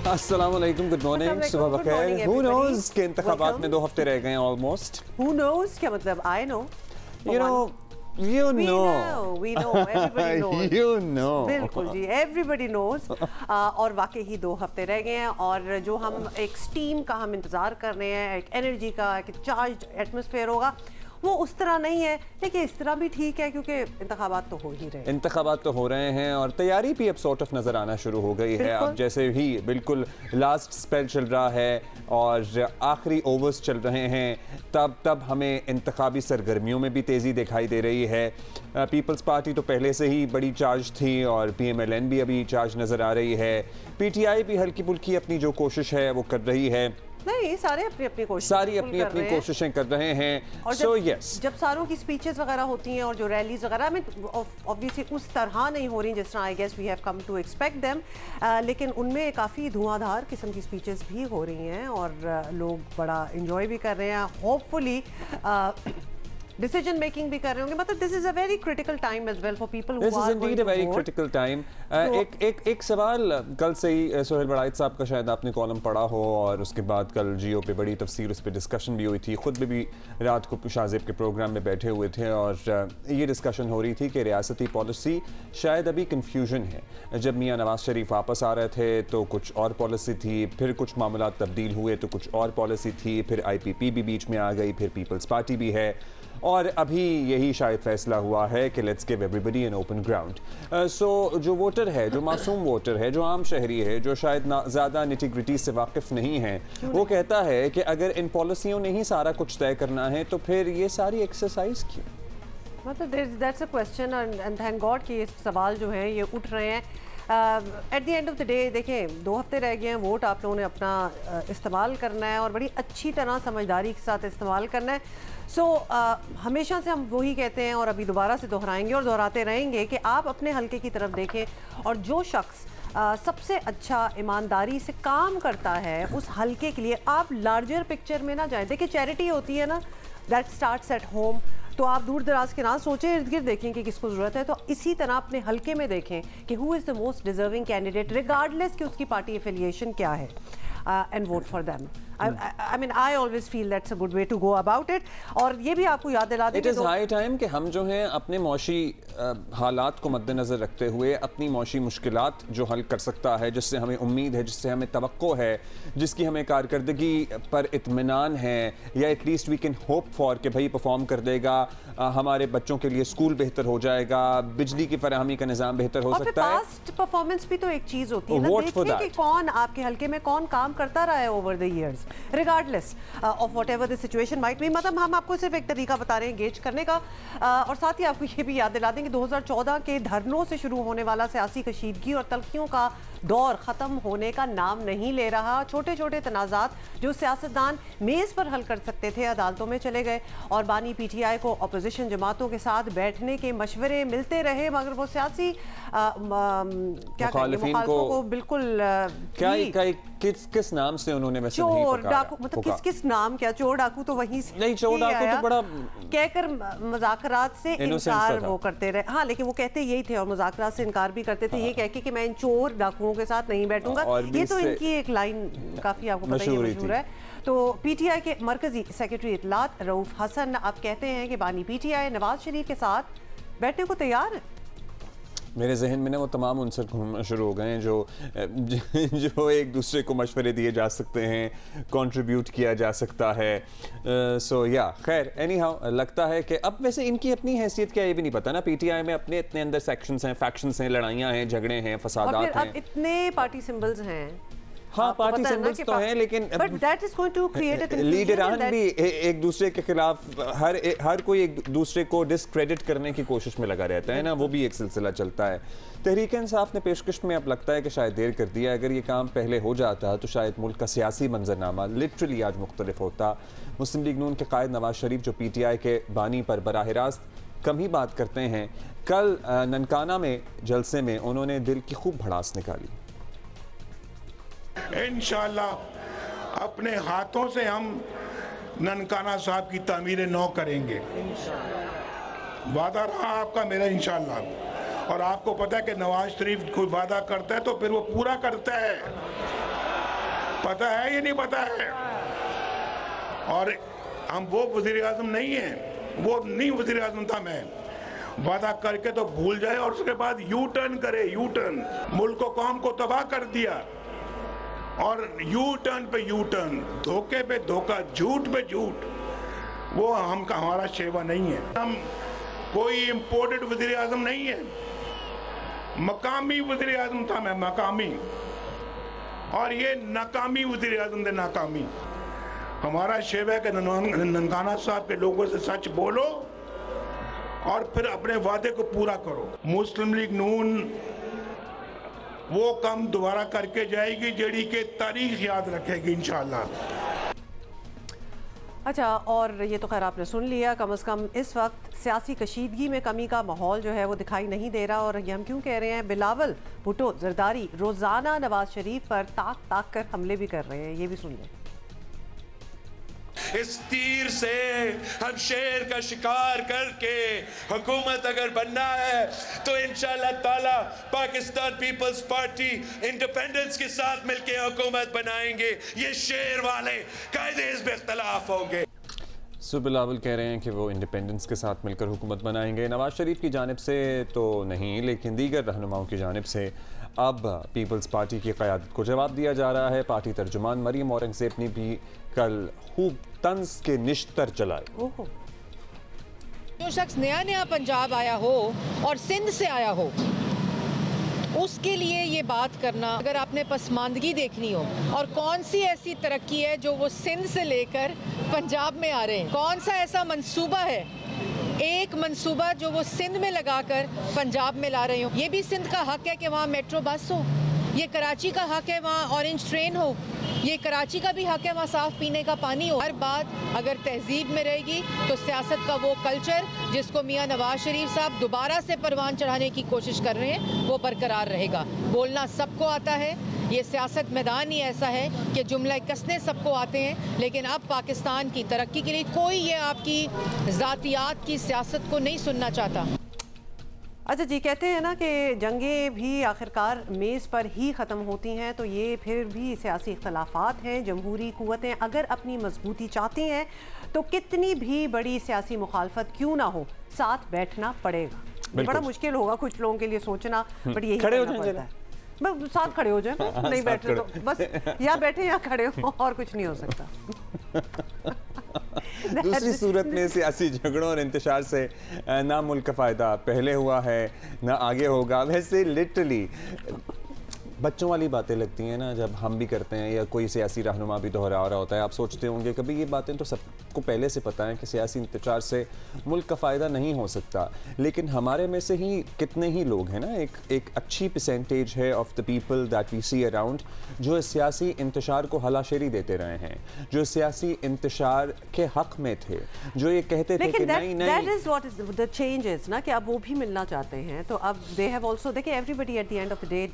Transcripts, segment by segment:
अस्सलाम वालेकुम, good morning, सुबह बखैर। Who knows के इंतखाबात में 2 हफ्ते रह गए हैं ऑलमोस्ट। Who knows क्या मतलब? I know. You know, we know, everybody knows. You know. बिल्कुल जी, everybody knows. और वाकई ही 2 हफ्ते रह गए हैं और जो हम एक स्टीम का हम इंतज़ार कर रहे हैं, एक एनर्जी का, एक चार्ज एटमॉस्फेयर होगा, वो उस तरह नहीं है। लेकिन इस तरह भी ठीक है क्योंकि इंतखाबात तो हो ही रहे हैं। इंतखाबात तो हो रहे हैं और तैयारी भी अब सॉर्ट ऑफ नज़र आना शुरू हो गई है। अब जैसे ही बिल्कुल लास्ट स्पेल चल रहा है और आखिरी ओवर्स चल रहे हैं, तब हमें इंतखाबी सरगर्मियों में भी तेज़ी दिखाई दे रही है। पीपल्स पार्टी तो पहले से ही बड़ी चार्ज थी और PMLN भी अभी चार्ज नज़र आ रही है। PTI भी हल्की फुल्की अपनी जो कोशिश है वो कर रही है। नहीं, सारे अपनी अपनी कोशिशें कर रहे हैं। और जब सारों की स्पीचेस वगैरह होती हैं और जो रैलीज वगैरह में ऑब्वियसली उस तरह नहीं हो रही जिस तरह I guess we have come to expect them, लेकिन उनमें काफ़ी धुआंधार किस्म की स्पीचेस भी हो रही हैं और लोग बड़ा इंजॉय भी कर रहे हैं। होपफुली डिसीजन मेकिंग भी कर रहे होंगे। मतलब this is a very critical time as well for people who are going to very critical time. एक सवाल कल से ही सोहेल बड़ाइच साहब का शायद आपने कॉलम पढ़ा हो और उसके बाद कल जियो पे बड़ी तफसील उस पर डिस्कशन भी हुई थी। खुद भी रात को शाहजेब के प्रोग्राम में बैठे हुए थे और ये डिस्कशन हो रही थी कि रियासती पॉलिसी शायद अभी कन्फ्यूजन है। जब मियाँ नवाज शरीफ वापस आ रहे थे तो कुछ और पॉलिसी थी, फिर कुछ मामला तब्दील हुए तो कुछ और पॉलिसी थी, फिर IPP भी बीच में आ गई, फिर पीपल्स पार्टी भी है और अभी यही शायद फैसला हुआ है कि let's give everybody an open ground. So जो वोटर है, जो मासूम वोटर है, जो आम शहरी है, जो शायद ज़्यादा निटी-ग्रिटी से वाकिफ़ नहीं है, वो कहता है कि अगर इन पॉलिसियों ने ही सारा कुछ तय करना है तो फिर ये सारी एक्सरसाइज क्यों? मतलब that's a question and thank God कि ये सवाल जो है ये उठ रहे हैं। At the end of the day देखें, 2 हफ्ते रह गए हैं, वोट आप लोगों ने अपना इस्तेमाल करना है और बड़ी अच्छी तरह समझदारी के साथ इस्तेमाल करना है। सो हमेशा से हम वही कहते हैं और अभी दोबारा से दोहराएंगे और दोहराते रहेंगे कि आप अपने हल्के की तरफ देखें और जो शख्स सबसे अच्छा ईमानदारी से काम करता है उस हल्के के लिए आप लार्जर पिक्चर में ना जाएं। देखिए चैरिटी होती है ना, दैट स्टार्ट्स एट होम। तो आप दूर दराज के ना सोचें, इर्द गिर्द देखें कि किसको ज़रूरत है, तो इसी तरह अपने हल्के में देखें कि who is the most deserving candidate regardless कि उसकी पार्टी एफिलिएशन क्या है, and vote for them. I mean, I always feel that's a good way to go about it. और ये भी आपको याद दिला दें It is high time कि हम जो हैं अपने मौशी हालात को मद्देनज़र रखते हुए अपनी मौशी मुश्किलात जो हल कर सकता है, जिससे हमें उम्मीद है, जिससे हमें तवक्को है, जिसकी हमें कारकर्दगी पर इत्मीनान है, या at least we can hope for कि भाई परफॉर्म कर देगा, हमारे बच्चों के लिए स्कूल बेहतर हो जाएगा, बिजली की फराहमी का निज़ाम बेहतर हो सकता है। पास्ट परफॉर्मेंस भी तो एक चीज़ होती है ना, देखिए कि कौन आपके हल्के में कौन काम करता रहा है over the years regardless of whatever the situation might be. मतलब हम आपको सिर्फ एक तरीका बता रहे हैं गेज करने का, और साथ ही आपको ये भी याद दिला दें कि 2014 के धरनों से शुरू होने वाला सियासी कशीदगी और तल्खियों का दौर ख़त्म होने का नाम नहीं ले रहा। छोटे छोटे तनाज़ात जो सियासतदान मेज़ पर हल कर सकते थे अदालतों में चले गए और बानी PTI को अपोजिशन जमातों के साथ बैठने के मशवरे मिलते रहे, मगर वो सियासी क्या मुखालिफों को बिल्कुल किस नाम से उन्होंने वैसे चोर डाकू, मतलब किस नाम, क्या चोर डाकू तो वहीं से नहीं, चोर डाकू तो बड़ा कहकर मुज़ाकरात से इनकार वो करते रहे। हाँ, लेकिन वो कहते यही थे और मुज़ाकरात से इनकार भी करते थे, ये कह के कि मैं इन चोर डाकुओं के साथ नहीं बैठूंगा। ये तो इनकी एक लाइन काफ़ी आपको पता ही मशहूर है। तो PTI के मरकजी सेक्रेटरी इत्तलात रऊफ हसन अब कहते हैं कि बानी PTI नवाज शरीफ के साथ बैठने को तैयार है। मेरे जहन में ना वो तमाम उनसर घूमना शुरू हो गए हैं जो एक दूसरे को मशवरे दिए जा सकते हैं, कंट्रीब्यूट किया जा सकता है। सो या खैर एनी हाउ लगता है कि अब वैसे इनकी अपनी हैसियत क्या ये भी नहीं पता ना। PTI में अपने इतने अंदर सेक्शंस हैं, फैक्शंस हैं, लड़ाइयाँ हैं, झगड़े हैं, फसादात हैं, इतने पार्टी सिंबल्स हैं। हाँ, पार्टी सिंबल्स तो हैं, लेकिन लीडरान भी एक दूसरे के खिलाफ हर कोई एक दूसरे को डिस्क्रेडिट करने की कोशिश में लगा रहता है ना, वो भी एक सिलसिला चलता है। तहरीक इंसाफ ने पेशकश में अब लगता है कि शायद देर कर दिया। अगर ये काम पहले हो जाता तो शायद मुल्क का सियासी मंजरनामा लिटरली आज मुख्तलिफ होता। मुस्लिम लीग नून के कायद नवाज शरीफ जो PTI के बानी पर बराह रास्त कम ही बात करते हैं, कल ननकाना में जलसे में उन्होंने दिल की खूब भड़ास निकाली। इंशाअल्लाह अपने हाथों से हम ननकाना साहब की तामीर नौ करेंगे, वादा रहा आपका मेरा इंशाअल्लाह। और आपको पता है कि नवाज शरीफ कोई वादा करता है तो फिर वो पूरा करता है। पता है या नहीं पता है? और हम वो वज़ीर आज़म नहीं हैं, वो नहीं वज़ीर आज़म था मैं। वादा करके तो भूल जाए और उसके बाद यू टर्न करे, यू टर्न। मुल्क को कौम को तबाह कर दिया और यू टर्न पे यू टर्न, धोखे पे धोखा, झूठ पे झूठ। वो हमारा शेवा नहीं है। हम कोई इम्पोर्टेड वज़ीर आज़म नहीं है, मकामी वज़ीर आज़म था मैं, मकामी। और ये नाकामी वज़ीर आज़म थे, नाकामी। हमारा शेवा है कि ननकाना साहब के लोगों से सच बोलो और फिर अपने वादे को पूरा करो। मुस्लिम लीग नून वो काम दोबारा करके जाएगी जेडी के तारीख याद रखेगी इंशाअल्लाह। अच्छा, और ये तो खैर आपने सुन लिया। कम से कम इस वक्त सियासी कशीदगी में कमी का माहौल जो है वो दिखाई नहीं दे रहा। और ये हम क्यों कह रहे हैं? बिलावल भुट्टो जरदारी रोज़ाना नवाज शरीफ पर ताक कर हमले भी कर रहे हैं। ये भी सुन लें। इस तीर से हम शेर का शिकार करके हुकूमत अगर बनना है तो इंशाअल्लाह ताला पाकिस्तान पीपल्स पार्टी इंडिपेंडेंस के साथ मिलके हुकूमत बनाएंगे। ये शेर वाले कायदे हिज़्ब इख्तिलाफ होंगे। बिलावल कह रहे हैं कि वो इंडिपेंडेंस के साथ मिलकर हुकूमत बनाएंगे। नवाज शरीफ की जानिब से तो नहीं, लेकिन दीगर रहनुमाओं की जानिब से अब पीपल्स पार्टी की क़यादत को जवाब दिया जा रहा है। पार्टी तर्जुमान मरीम औरंगज़ेब ने भी कल खूब तंज के निश्तर चलाए। जो शख्स नया पंजाब आया हो और सिंध से आया हो, उसके लिए ये बात करना, अगर आपने पसमानदगी देखनी हो और कौन सी ऐसी तरक्की है जो वो सिंध से लेकर पंजाब में आ रहे हैं, कौन सा ऐसा मंसूबा है, एक मंसूबा जो वो सिंध में लगाकर पंजाब में ला रहे हो। ये भी सिंध का हक है कि वहाँ मेट्रो बस हो, ये कराची का हक है वहाँ ऑरेंज ट्रेन हो, ये कराची का भी हक है वहाँ साफ़ पीने का पानी हो। हर बात अगर तहजीब में रहेगी तो सियासत का वो कल्चर जिसको मियाँ नवाज शरीफ साहब दोबारा से परवान चढ़ाने की कोशिश कर रहे हैं वो बरकरार रहेगा। बोलना सबको आता है, ये सियासत मैदान ही ऐसा है कि जुमला कसने सबको आते हैं, लेकिन अब पाकिस्तान की तरक्की के लिए कोई ये आपकी ज़ातियात की सियासत को नहीं सुनना चाहता। अच्छा जी, कहते हैं ना कि जंगें भी आखिरकार मेज़ पर ही ख़त्म होती हैं, तो ये फिर भी सियासी इख्तलाफात हैं। जमहूरी क़ुव्वतें अगर अपनी मजबूती चाहती हैं तो कितनी भी बड़ी सियासी मुखालफत क्यों ना हो, साथ बैठना पड़ेगा। बड़ा मुश्किल होगा कुछ लोगों के लिए सोचना, बट यही करना पड़ता है। बस साथ खड़े हो जाए, नहीं बैठे तो बस या बैठे या खड़े हो, और कुछ नहीं हो सकता। दूसरी सूरत में सियासी झगड़ों और इंतशार से ना मुल्क का फ़ायदा पहले हुआ है ना आगे होगा। वैसे लिटरली बच्चों वाली बातें लगती हैं ना जब हम भी करते हैं या कोई सियासी रहनुमा भी दोहरा रहा होता है। आप सोचते होंगे कभी ये बातें तो सबको पहले से पता है कि सियासी इंतशार से मुल्क का फ़ायदा नहीं हो सकता, लेकिन हमारे में से ही कितने ही लोग हैं ना, एक अच्छी परसेंटेज है of the people that we see around जो सियासी इंतशार को हलाशेरी देते रहे हैं, जो सियासी इंतशार के हक में थे, जो ये कहते थे कि नहीं that is what is the changes ना, कि अब वो भी मिलना चाहते हैं। तो अब दे हैव आल्सो, देखिए everybody at the end of the day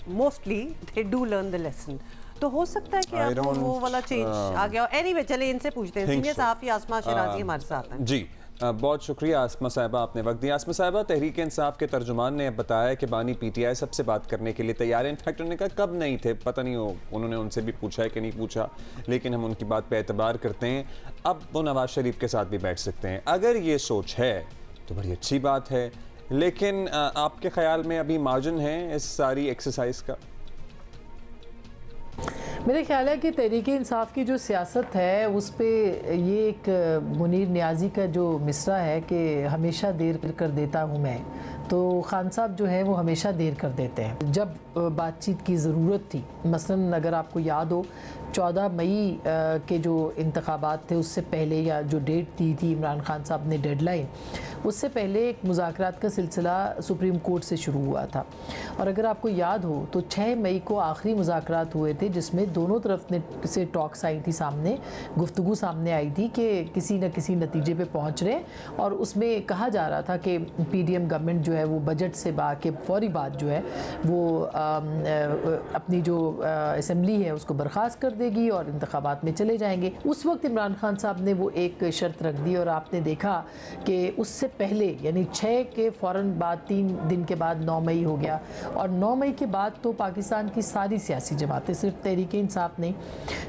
mostly they do learn the lesson. तो हो सकता है कि अब वो वाला चेंज आ गया। एनीवे चले इनसे पूछते हैं। सीनियर सहाफ़ी आसमा शिराजी हमारे साथ हैं जी। बहुत शुक्रिया आसमा साहिबा, आपने वक्त दिया। आसमा साहिबा, तहरीक इंसाफ के तर्जुमान ने बताया कि बानी पीटीआई सबसे बात करने के लिए तैयार है। इनफैक्ट उन्होंने कहा कब नहीं थे, पता नहीं हो उन्होंने उनसे भी पूछा है कि नहीं पूछा, लेकिन हम उनकी बात पे एतबार करते हैं। अब वो नवाज शरीफ के साथ भी बैठ सकते हैं। अगर ये सोच है तो बड़ी अच्छी बात है, लेकिन आपके ख्याल में अभी मार्जिन है इस सारी एक्सरसाइज का? मेरे ख्याल है कि तहरीक इंसाफ की जो सियासत है उस पर ये एक मुनीर नियाज़ी का जो मिसरा है कि हमेशा देर कर देता हूँ मैं, तो खान साहब जो है वो हमेशा देर कर देते हैं। जब बातचीत की ज़रूरत थी, मसलन अगर आपको याद हो 14 मई के जो इंतखाबात थे उससे पहले, या जो डेट दी थी इमरान खान साहब ने डेडलाइन, उससे पहले एक मुज़ाकरात का सिलसिला सुप्रीम कोर्ट से शुरू हुआ था। और अगर आपको याद हो तो 6 मई को आखिरी मुज़ाकरात हुए थे जिसमें दोनों तरफ से टॉक्स आई थी, सामने गुफ्तगू सामने आई थी कि किसी न किसी नतीजे पे पहुंच रहे हैं। और उसमें कहा जा रहा था कि पीडीएम गवर्नमेंट जो जो है वो बजट से बाके फौरी बाद जो है वो अपनी जो असम्बली है उसको बर्खास्त कर देगी और इंतखाबात में चले जाएंगे। उस वक्त इमरान खान साहब ने वो एक शर्त रख दी और आपने देखा कि उससे पहले यानी 6 के फ़ौरन बाद 3 दिन के बाद 9 मई हो गया और 9 मई के बाद तो पाकिस्तान की सारी सियासी जमातें, सिर्फ तहरीक इंसाफ नहीं,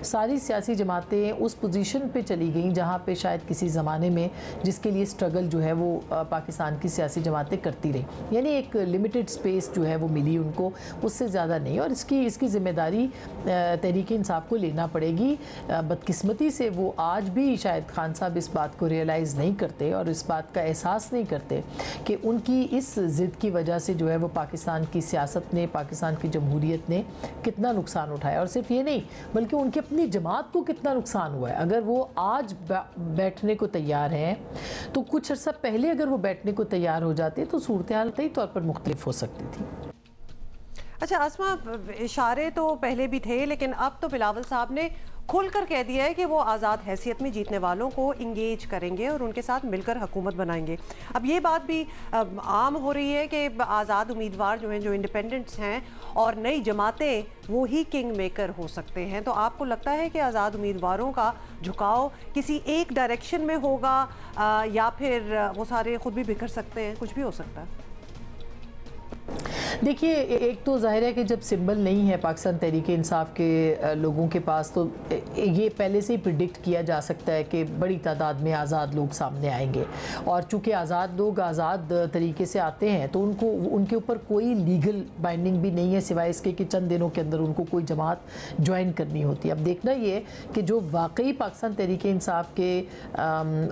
सारी सियासी जमातें उस पोजीशन पे चली गई जहाँ पे शायद किसी ज़माने में जिसके लिए स्ट्रगल जो है वो पाकिस्तान की सियासी जमातें करती रही, यानी एक लिमिटेड स्पेस जो है वो मिली उनको, उससे ज़्यादा नहीं। और इसकी ज़िम्मेदारी तहरीक इंसाफ को लेना पड़ेगी। बदकिस्मती से वो आज भी शायद खान साहब इस बात को रियलाइज़ नहीं करते और इस बात का एहसास नहीं करते कि उनकी इस ज़िद की वजह से जो है वो पाकिस्तान की सियासत ने, पाकिस्तान की जमहूरियत ने कितना नुकसान उठाया। और सिर्फ ये नहीं बल्कि उनकी अपनी जमात को कितना नुकसान हुआ है। अगर वो आज बैठने को तैयार हैं तो कुछ अर्सा पहले अगर वो बैठने को तैयार हो जाते तो सूरत हाल कई तौर पर मुख्तलिफ हो सकती थी। अच्छा आसमा, इशारे तो पहले भी थे लेकिन अब तो बिलावल साहब ने खुलकर कह दिया है कि वो आज़ाद हैसियत में जीतने वालों को इंगेज करेंगे और उनके साथ मिलकर हुकूमत बनाएंगे। अब ये बात भी आम हो रही है कि आज़ाद उम्मीदवार जो हैं, जो इंडिपेंडेंट्स हैं और नई जमातें, वो ही किंग मेकर हो सकते हैं। तो आपको लगता है कि आज़ाद उम्मीदवारों का झुकाव किसी एक डायरेक्शन में होगा या फिर वो सारे खुद भी बिखर सकते हैं, कुछ भी हो सकता है? देखिए, एक तो जाहिर है कि जब सिंबल नहीं है पाकिस्तान तहरीक इंसाफ के लोगों के पास तो ये पहले से ही प्रिडिक्ट किया जा सकता है कि बड़ी तादाद में आज़ाद लोग सामने आएंगे। और चूँकि आज़ाद लोग आज़ाद तरीके से आते हैं तो उनके ऊपर कोई लीगल बाइंडिंग भी नहीं है सिवाय इसके कि चंद दिनों के अंदर उनको कोई जमात ज्वाइन करनी होती है। अब देखना ये कि जो वाकई पाकिस्तान तहरीक इंसाफ के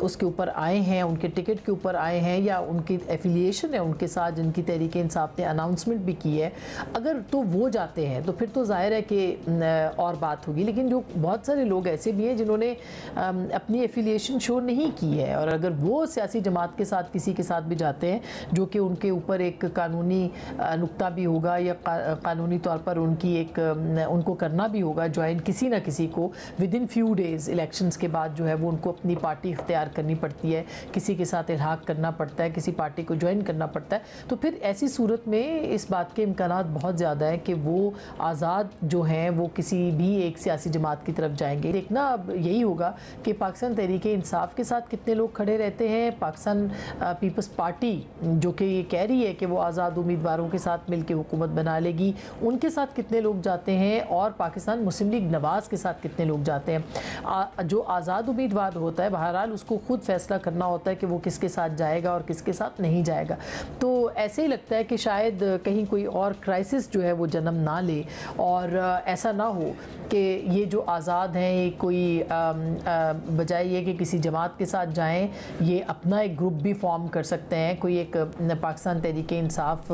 उसके ऊपर आए हैं, उनके टिकट के ऊपर आए हैं या उनकी एफिलिएशन है उनके साथ जिनकी तहरीक इंसाफ ने अनाउंसमेंट भी की है, अगर तो वो जाते हैं तो फिर तो जाहिर है कि और बात होगी। लेकिन जो बहुत सारे लोग ऐसे भी हैं जिन्होंने अपनी एफिलिएशन शो नहीं की है और अगर वो सियासी जमात के साथ किसी के साथ भी जाते हैं जो कि उनके ऊपर एक कानूनी नुक्ता भी होगा या कानूनी तौर पर उनको करना भी होगा ज्वाइन किसी ना किसी को with in few days elections के बाद जो है वो उनको अपनी पार्टी इख्तियार करनी पड़ती है, किसी के साथ इल्हाक करना पड़ता है, किसी पार्टी को ज्वाइन करना पड़ता है। तो फिर ऐसी सूरत में इस बात के इम्कानात बहुत ज़्यादा है कि वो आज़ाद जो हैं वो किसी भी एक सियासी जमात की तरफ जाएंगे। देखना अब यही होगा कि पाकिस्तान तहरीक इंसाफ के साथ कितने लोग खड़े रहते हैं, पाकिस्तान पीपल्स पार्टी जो कि ये कह रही है कि वो आज़ाद उम्मीदवारों के साथ मिलकर हुकूमत बना लेगी, उनके साथ कितने लोग जाते हैं और पाकिस्तान मुस्लिम लीग नवाज़ के साथ कितने लोग जाते हैं। जो आज़ाद उम्मीदवार होता है बहरहाल उसको खुद फैसला करना होता है कि वो किसके साथ जाएगा और किसके साथ नहीं जाएगा। तो ऐसे ही लगता है कि शायद कहीं कोई और क्राइसिस जो है वो जन्म ना ले और ऐसा ना हो कि ये जो आज़ाद हैं ये कोई बजाय ये कि किसी जमात के साथ जाएं, ये अपना एक ग्रुप भी फॉर्म कर सकते हैं। कोई एक पाकिस्तान तहरीक इंसाफ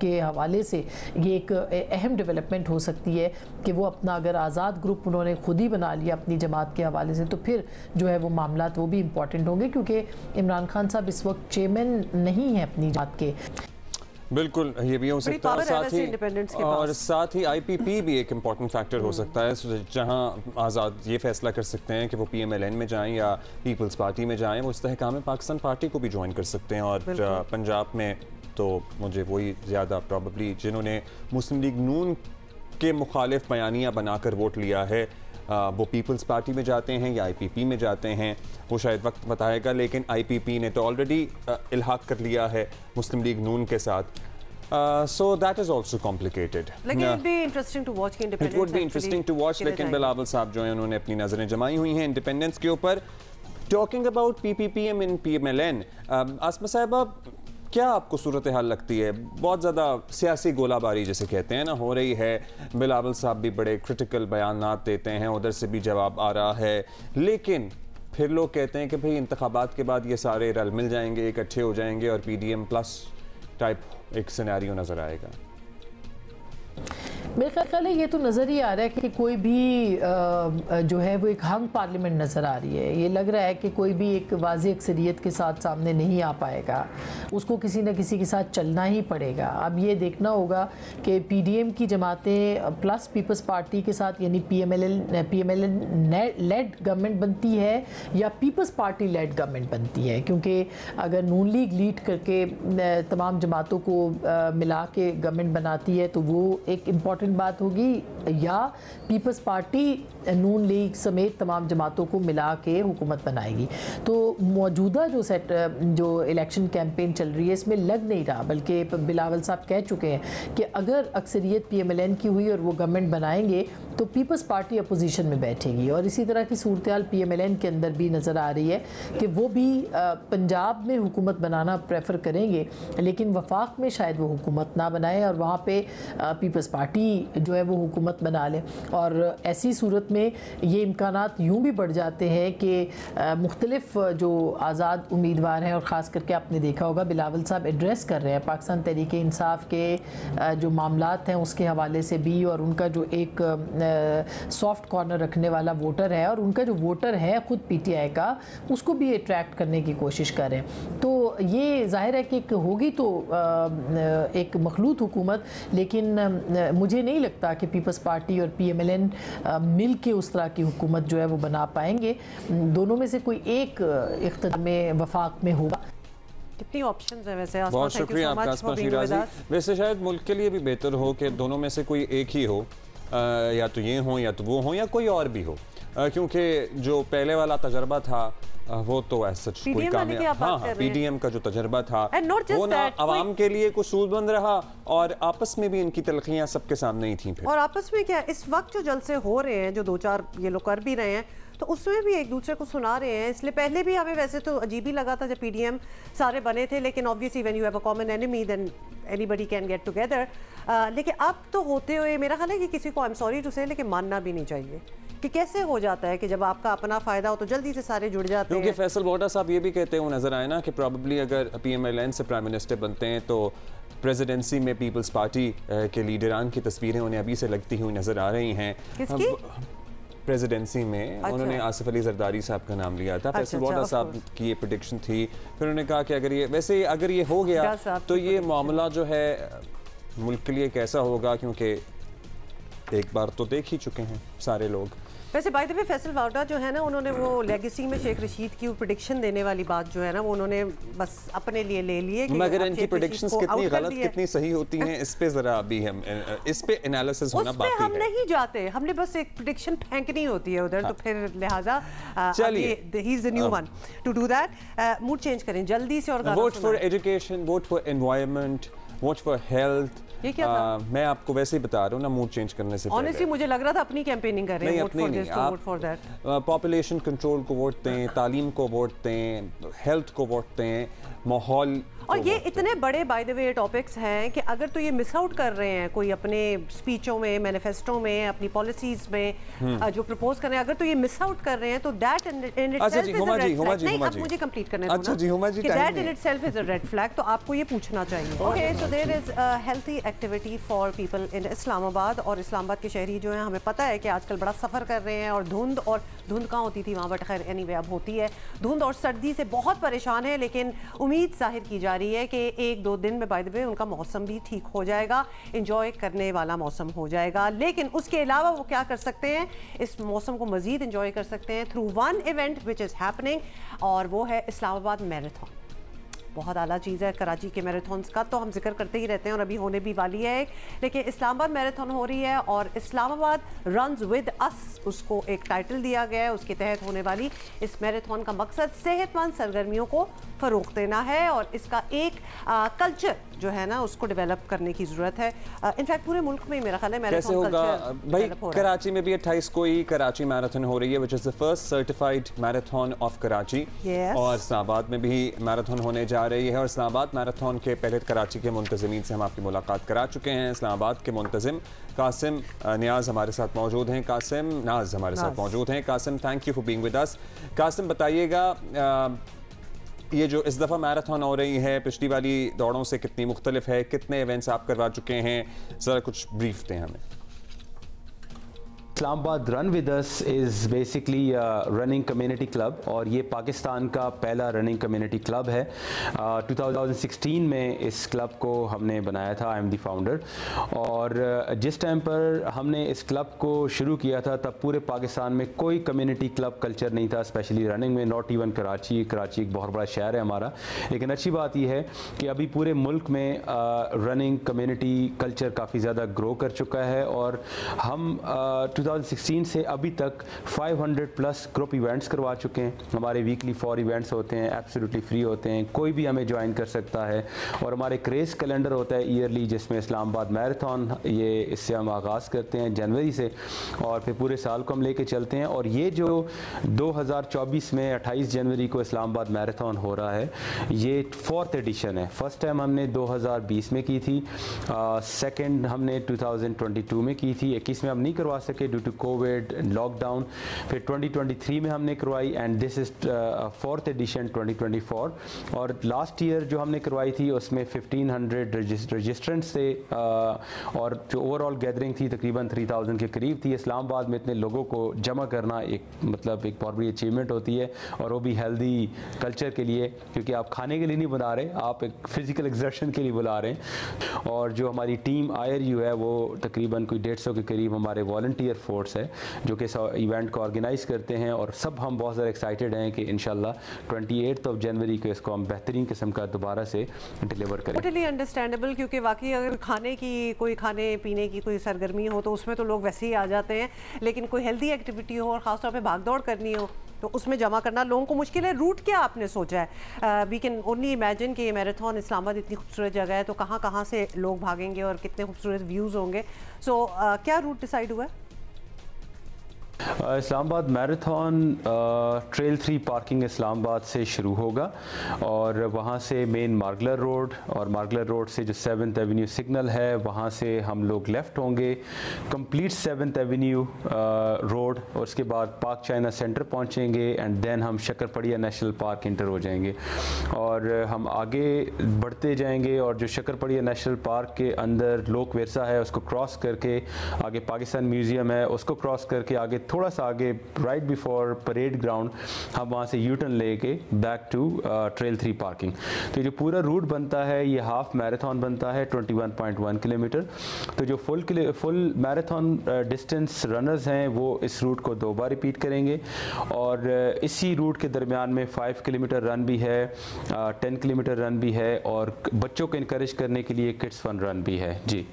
के हवाले से ये एक अहम डेवलपमेंट हो सकती है कि वो अपना अगर आज़ाद ग्रुप उन्होंने खुद ही बना लिया अपनी जमात के हवाले से तो फिर जो है वो मामलात वो भी इम्पॉर्टेंट होंगे क्योंकि इमरान खान साहब इस वक्त चेयरमैन नहीं है अपनी जमात के। बिल्कुल, ये भी हो सकता है और साथ ही IPP भी एक इम्पॉर्टेंट फैक्टर हो सकता है जहां आज़ाद ये फैसला कर सकते हैं कि वो PMLN में जाएं या पीपल्स पार्टी में जाएं, वो इस्तेहकाम पाकिस्तान पार्टी को भी ज्वाइन कर सकते हैं। और पंजाब में तो मुझे वही ज़्यादा प्रॉबली जिन्होंने मुस्लिम लीग नून के मुखालिफ बयानियाँ बनाकर वोट लिया है वो पीपल्स पार्टी में जाते हैं या IPP में जाते हैं, वो शायद वक्त बताएगा। लेकिन IPP ने तो ऑलरेडी इल्हाक कर लिया है मुस्लिम लीग नून के साथ, so that is also complicated. लेकिन it would be interesting to watch कि it would be interesting to watch। लेकिन बिलावल साहब जो हैं उन्होंने अपनी नज़रें जमाई हुई हैं इंडिपेंडेंस के ऊपर। Talking about PPP and PMLN, आसमा साहिबा क्या आपको सूरत हाल लगती है? बहुत ज़्यादा सियासी गोलाबारी जिसे कहते हैं ना हो रही है, बिलावल साहब भी बड़े क्रिटिकल बयानात देते हैं, उधर से भी जवाब आ रहा है, लेकिन फिर लोग कहते हैं कि भाई इंतखाबात के बाद ये सारे रल मिल जाएंगे, इकट्ठे हो जाएंगे और PDM+ टाइप एक सिनेरियो नज़र आएगा। मेरे ख्याल है ये तो नज़र ही आ रहा है कि कोई भी जो है वो एक हंग पार्लियामेंट नज़र आ रही है। ये लग रहा है कि कोई भी एक वाज़ेह अक्सरियत के साथ सामने नहीं आ पाएगा, उसको किसी न किसी के साथ चलना ही पड़ेगा। अब ये देखना होगा कि PDM की जमातें प्लस पीपल्स पार्टी के साथ यानी PMLN लेड गवर्नमेंट बनती है या पीपल्स पार्टी लेड गवर्नमेंट बनती है, क्योंकि अगर नून लीग लीड करके तमाम जमातों को मिला के गवर्नमेंट बनाती है तो वो एक इम्पॉर्टेंट बात होगी, या पीपल्स पार्टी नून लीग समेत तमाम जमातों को मिला के हुकूमत बनाएगी। तो मौजूदा जो इलेक्शन कैंपेन चल रही है इसमें लग नहीं रहा, बल्कि बिलावल साहब कह चुके हैं कि अगर अक्सरियत PMLN की हुई और वो गवर्नमेंट बनाएंगे तो पीपल्स पार्टी अपोजिशन में बैठेगी। और इसी तरह की सूरत हाल PMLN के अंदर भी नज़र आ रही है कि वो भी पंजाब में हुकूमत बनाना प्रेफर करेंगे, लेकिन वफाक में शायद वो हुकूमत ना बनाए और वहाँ पे पीपल्स पार्टी जो है वो हुकूमत बना ले। और ऐसी सूरत में ये इम्कानात यूँ भी बढ़ जाते हैं कि मुख्तलिफ जो आज़ाद उम्मीदवार हैं, और ख़ास करके आपने देखा होगा बिलावल साहब एड्रेस कर रहे हैं पाकिस्तान तहरीक इंसाफ के जो मामलात हैं उसके हवाले से भी, और उनका जो एक सॉफ्ट कॉर्नर रखने वाला वोटर है और उनका जो वोटर है ख़ुद PTI का, उसको भी अट्रैक्ट करने की कोशिश करें। तो ये ज़ाहिर है कि होगी तो एक मखलूत हुकूमत, लेकिन मुझे नहीं लगता कि पीपल्स पार्टी और PMLN मिल के उस तरह की हुकूमत जो है वो बना पाएंगे। दोनों में से कोई एक इख्तियार में वफाक में होगा। कितनी ऑप्शंस हैं वैसे। बहुत शुक्रिया आपका आसमा शिराजी। वैसे शायद मुल्क के लिए भी बेहतर हो कि दोनों में से कोई एक ही हो, या तो ये हो या तो वो हो या कोई और भी हो, क्योंकि जो पहले वाला तजर्बा था वो तो ऐसा कोई कामयाब, हाँ PDM का जो तजर्बा था वो ना आवाम के लिए कुछ सूदमंद रहा और आपस में भी इनकी तलखियां सबके सामने ही थी। फिर और आपस में क्या इस वक्त जो जलसे हो रहे हैं, जो 2-4 ये लोग कर भी रहे हैं, तो उसमें भी एक दूसरे को सुना रहे हैं। इसलिए पहले भी हमें वैसे तो अजीब ही लगा था जब PDM सारे बने थे, लेकिन obviously when you have a common enemy then anybody can get together. लेकिन अब तो होते हुए मेरा ख्याल है कि किसी को आई एम सॉरी टू से, लेकिन मानना भी नहीं चाहिए कि कैसे हो जाता है कि जब आपका अपना फ़ायदा हो तो जल्दी से सारे जुड़ जाते हैं। क्योंकि फैसल वोटा साहब ये भी कहते हुए नजर आए ना कि प्रोबेबली अगर PMLN से प्राइम मिनिस्टर बनते हैं तो प्रेसिडेंसी में पीपल्स पार्टी के लीडरान की तस्वीरें उन्हें अभी से लगती हुई नजर आ रही हैं। किसकी? प्रेसिडेंसी में उन्होंने आसिफ अली जरदारी साहब का नाम लिया था। फैसल वोटा साहब की ये प्रेडिक्शन थी, फिर उन्होंने कहा कि अगर ये हो गया तो ये मामला जो है मुल्क के लिए कैसा होगा, क्योंकि एक बार तो देख ही चुके हैं सारे लोग। वैसे बाय द वे फैसल वाउडा जो है ना, उन्होंने वो लेगेसी में शेख रशीद की प्रेडिक्शन देने वाली बात जो है ना, वो उन्होंने बस अपने लिए ले लिए। मगर इनकी प्रेडिक्शंस कितनी गलत कितनी सही होती हैं, इस पे जरा अभी हम इस पे एनालिसिस होना बाकी है। हम नहीं जाते, हमने बस एक प्रेडिक्शन फेंकनी होती है उधर। हाँ। तो फिर लिहाजा चलिए he is the new one two do that. Mood change करें जल्दी से और vote for education, vote for environment, vote for health. ये क्या था? मैं आपको वैसे ही बता रहा हूँ ना, मूड चेंज करने से ऑनेस्टली मुझे लग रहा था अपनी कैंपेनिंग कर रहे हैं। Vote for this to vote for that. Population control को वोट दें, तालीम को वोट दें, हेल्थ को वोट दें, माहौल। और ये इतने बड़े बाय द वे टॉपिक्स हैं कि अगर तो ये मिस आउट कर रहे हैं कोई अपने स्पीचों में, मैनिफेस्टो में, अपनी पॉलिसीज में जो प्रपोज कर रहे हैं, अगर तो ये मिस आउट कर रहे हैं तो that in itself is a red flag. नहीं, आप मुझे कंप्लीट करने दो ना कि that in itself is a red flag, तो आपको ये पूछना चाहिए। Okay, so there is a healthy activity for people in Islamabad. और इस्लामाबाद के शहरी जो हैं, हमें पता है कि आजकल बड़ा सफ़र कर रहे हैं, और धुंध कहाँ होती थी वहाँ, बट खैर एनीवे अब होती है। धुंध और सर्दी से बहुत परेशान है, लेकिन उम्मीद जाहिर की जा रही है कि 1-2 दिन में बाय द वे उनका मौसम भी ठीक हो जाएगा, इंजॉय करने वाला मौसम हो जाएगा। लेकिन उसके अलावा वो क्या कर सकते हैं, इस मौसम को मजीद इंजॉय कर सकते हैं through one event which is happening, और वो है इस्लामाबाद मैराथन। बहुत आला चीज़ है। कराची के मैराथन्स का तो हम जिक्र करते ही रहते हैं और अभी होने भी वाली है एक, लेकिन इस्लामाबाद मैराथन हो रही है और इस्लामाबाद रन्स विद अस उसको एक टाइटल दिया गया है। उसके तहत होने वाली इस मैराथन का मकसद सेहतमंद सरगर्मियों को फ़रोग़ देना है और इसका एक कल्चर जो है ना उसको डेवलप करने की ज़रूरत है। इनफैक्ट पूरे मुल्क में मेरा ख्याल है मैराथन कल्चर भाई कराची में भी 28 को ही कराची मैराथन हो रही है, which is the first certified marathon of Karachi. और इस्लामाबाद में भी मैराथन होने जा रही है और इस्लामाबाद मैराथन के पहले कराची के मुंतज़िमीन से हम आपकी मुलाकात करा चुके हैं। इस्लामाबाद के मुंतज़िम कासिम नियाज़ हमारे साथ मौजूद हैं। कासिम नाज हमारे साथ मौजूद हैं। Qasim, thank you for being with us. Qasim, बताइएगा ये जो इस दफ़ा मैराथन हो रही है पिछली वाली दौड़ों से कितनी मुख्तलिफ है, कितने इवेंट्स आप करवा चुके हैं, ज़रा कुछ ब्रीफ दें हमें। Islamabad run with us is basically running community club और ये पाकिस्तान का पहला रनिंग कम्युनिटी क्लब है। 2016 में इस क्लब को हमने बनाया था, आई एम दी फाउंडर। और जिस टाइम पर हमने इस क्लब को शुरू किया था तब पूरे पाकिस्तान में कोई कम्युनिटी क्लब कल्चर नहीं था, स्पेशली रनिंग में, नॉट इवन कराची। कराची एक बहुत बड़ा शहर है हमारा। लेकिन अच्छी बात यह है कि अभी पूरे मुल्क में रनिंग कम्युनिटी कल्चर काफ़ी ज़्यादा ग्रो कर चुका है और हम 2016 से अभी तक 500 प्लस ग्रुप इवेंट्स करवा चुके हैं। हमारे वीकली 4 इवेंट्स होते हैं, एब्सोल्युटली फ्री होते हैं, कोई भी हमें ज्वाइन कर सकता है। और हमारे क्रेज़ कैलेंडर होता है ईयरली, जिसमें इस्लामाबाद मैराथन, ये इससे हम आगाज़ करते हैं जनवरी से और फिर पूरे साल को हम लेके चलते हैं। और ये जो 2024 में 28 जनवरी को इस्लामाबाद मैराथन हो रहा है, ये 4th एडिशन है। फर्स्ट टाइम हमने 2020 में की थी, सेकेंड हमने 2022 में की थी, 21 में हम नहीं करवा सके ड्यू टू कोविड लॉकडाउन। फिर 2023 में हमने करवाई and this is 4th addition 2024। और लास्ट ईयर जो हमने करवाई थी उसमें 1500 रजिस्ट्रेंट्स थे और जो ओवरऑल गैदरिंग थी तकरीबन 3000 के करीब थी। इस्लामाबाद में इतने लोगों को जमा करना एक मतलब एक बहुत बड़ी अचीवमेंट होती है और वो भी हेल्दी कल्चर के लिए, क्योंकि आप खाने के लिए नहीं बना रहे, आप एक फिज़िकल एक्सर्शन के लिए बुला रहे हैं। और जो हमारी टीम IRU है वो तकरीबन कोई 150 के करीब हमारे वॉलंटियर फोर्स है जो कि इस इवेंट को ऑर्गेनाइज करते हैं। और सब हम बहुत ज़्यादा एक्साइटेड हैं कि इंशाल्लाह 28 जनवरी को इसको हम बेहतरीन किस्म का दोबारा से डिलीवर करें। टोटली अंडरस्टैंडेबल, क्योंकि वाकई अगर खाने पीने की कोई सरगर्मी हो तो उसमें तो लोग वैसे ही आ जाते हैं, लेकिन कोई हेल्दी एक्टिविटी हो और ख़ासतौर पे भागदौड़ करनी हो तो उसमें जमा करना लोगों को मुश्किल है। रूट क्या आपने सोचा है? वी कैन ओनली इमेजिन कि ये मैराथन इस्लामाबाद इतनी खूबसूरत जगह है तो कहाँ से लोग भागेंगे और कितने खूबसूरत व्यूज़ होंगे। सो क्या रूट डिसाइड हुआ है? Islamabad marathon trail 3 parking Islamabad से शुरू होगा और वहाँ से मेन मार्गलर रोड, और मार्गलर रोड से जो 7th एवेन्यू सिग्नल है वहाँ से हम लोग लेफ़्ट होंगे, कंप्लीट 7th एवेन्यू रोड, और उसके बाद पार्क चाइना सेंटर पहुँचेंगे एंड देन हम शक्करपड़िया नेशनल पार्क इंटर हो जाएंगे और हम आगे बढ़ते जाएंगे। और जो शक्करपड़िया नेशनल पार्क के अंदर लोक विरसा है उसको क्रॉस करके आगे पाकिस्तान म्यूज़ियम है, उसको क्रॉस करके आगे थोड़ा सा आगे राइट बिफोर परेड ग्राउंड हम वहाँ से यूटर्न लेके बैक टू ट्रेल 3 पार्किंग। तो जो पूरा रूट बनता है ये हाफ मैराथन बनता है 21.1 किलोमीटर। तो जो फुल मैराथन डिस्टेंस रनर्स हैं वो इस रूट को 2 बार रिपीट करेंगे और इसी रूट के दरमियान में 5 किलोमीटर रन भी है, 10 किलोमीटर रन भी है और बच्चों को इनकरेज करने के लिए किड्स फन रन भी है। जी,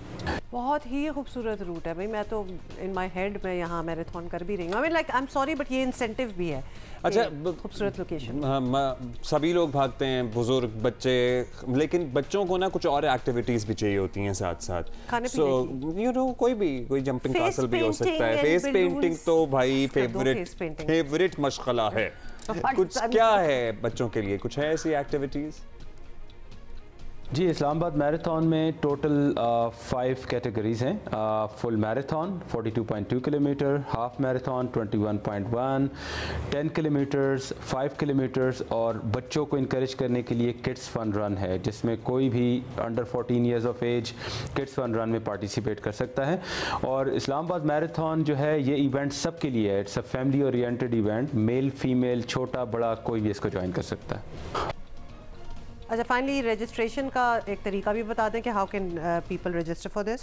बहुत ही खूबसूरत रूट है भाई। मैं तो इन माय हेड में यहाँ मैराथन कर भी रही हूँ। I mean like I am sorry but ये इंसेंटिव भी है। अच्छा, खूबसूरत लोकेशन। हाँ, सभी लोग भागते हैं, बुजुर्ग, बच्चे, लेकिन बच्चों को ना कुछ और एक्टिविटीज भी चाहिए होती हैं साथ साथ। कोई जंपिंग कासल भी हो सकता है। फेस पेंटिंग तो भाई फेवरेट मशगला है। कुछ क्या है बच्चों के लिए, कुछ है ऐसी एक्टिविटीज? जी, इस्लामाबाद मैराथन में टोटल 5 कैटेगरीज़ हैं। Full marathon 42.2 kilometre, half marathon 21.1, 10 kilometres, 5 kilometres और बच्चों को इनकरेज करने के लिए किड्स फन रन है जिसमें कोई भी under 14 years of age kids fun run में पार्टिसिपेट कर सकता है। और इस्लामाबाद मैराथन जो है ये इवेंट सबके लिए है, it's a family oriented event, male female छोटा बड़ा कोई भी इसको ज्वाइन कर सकता है। अच्छा, फाइनली रजिस्ट्रेशन का एक तरीका भी बता दें कि how can people register for this?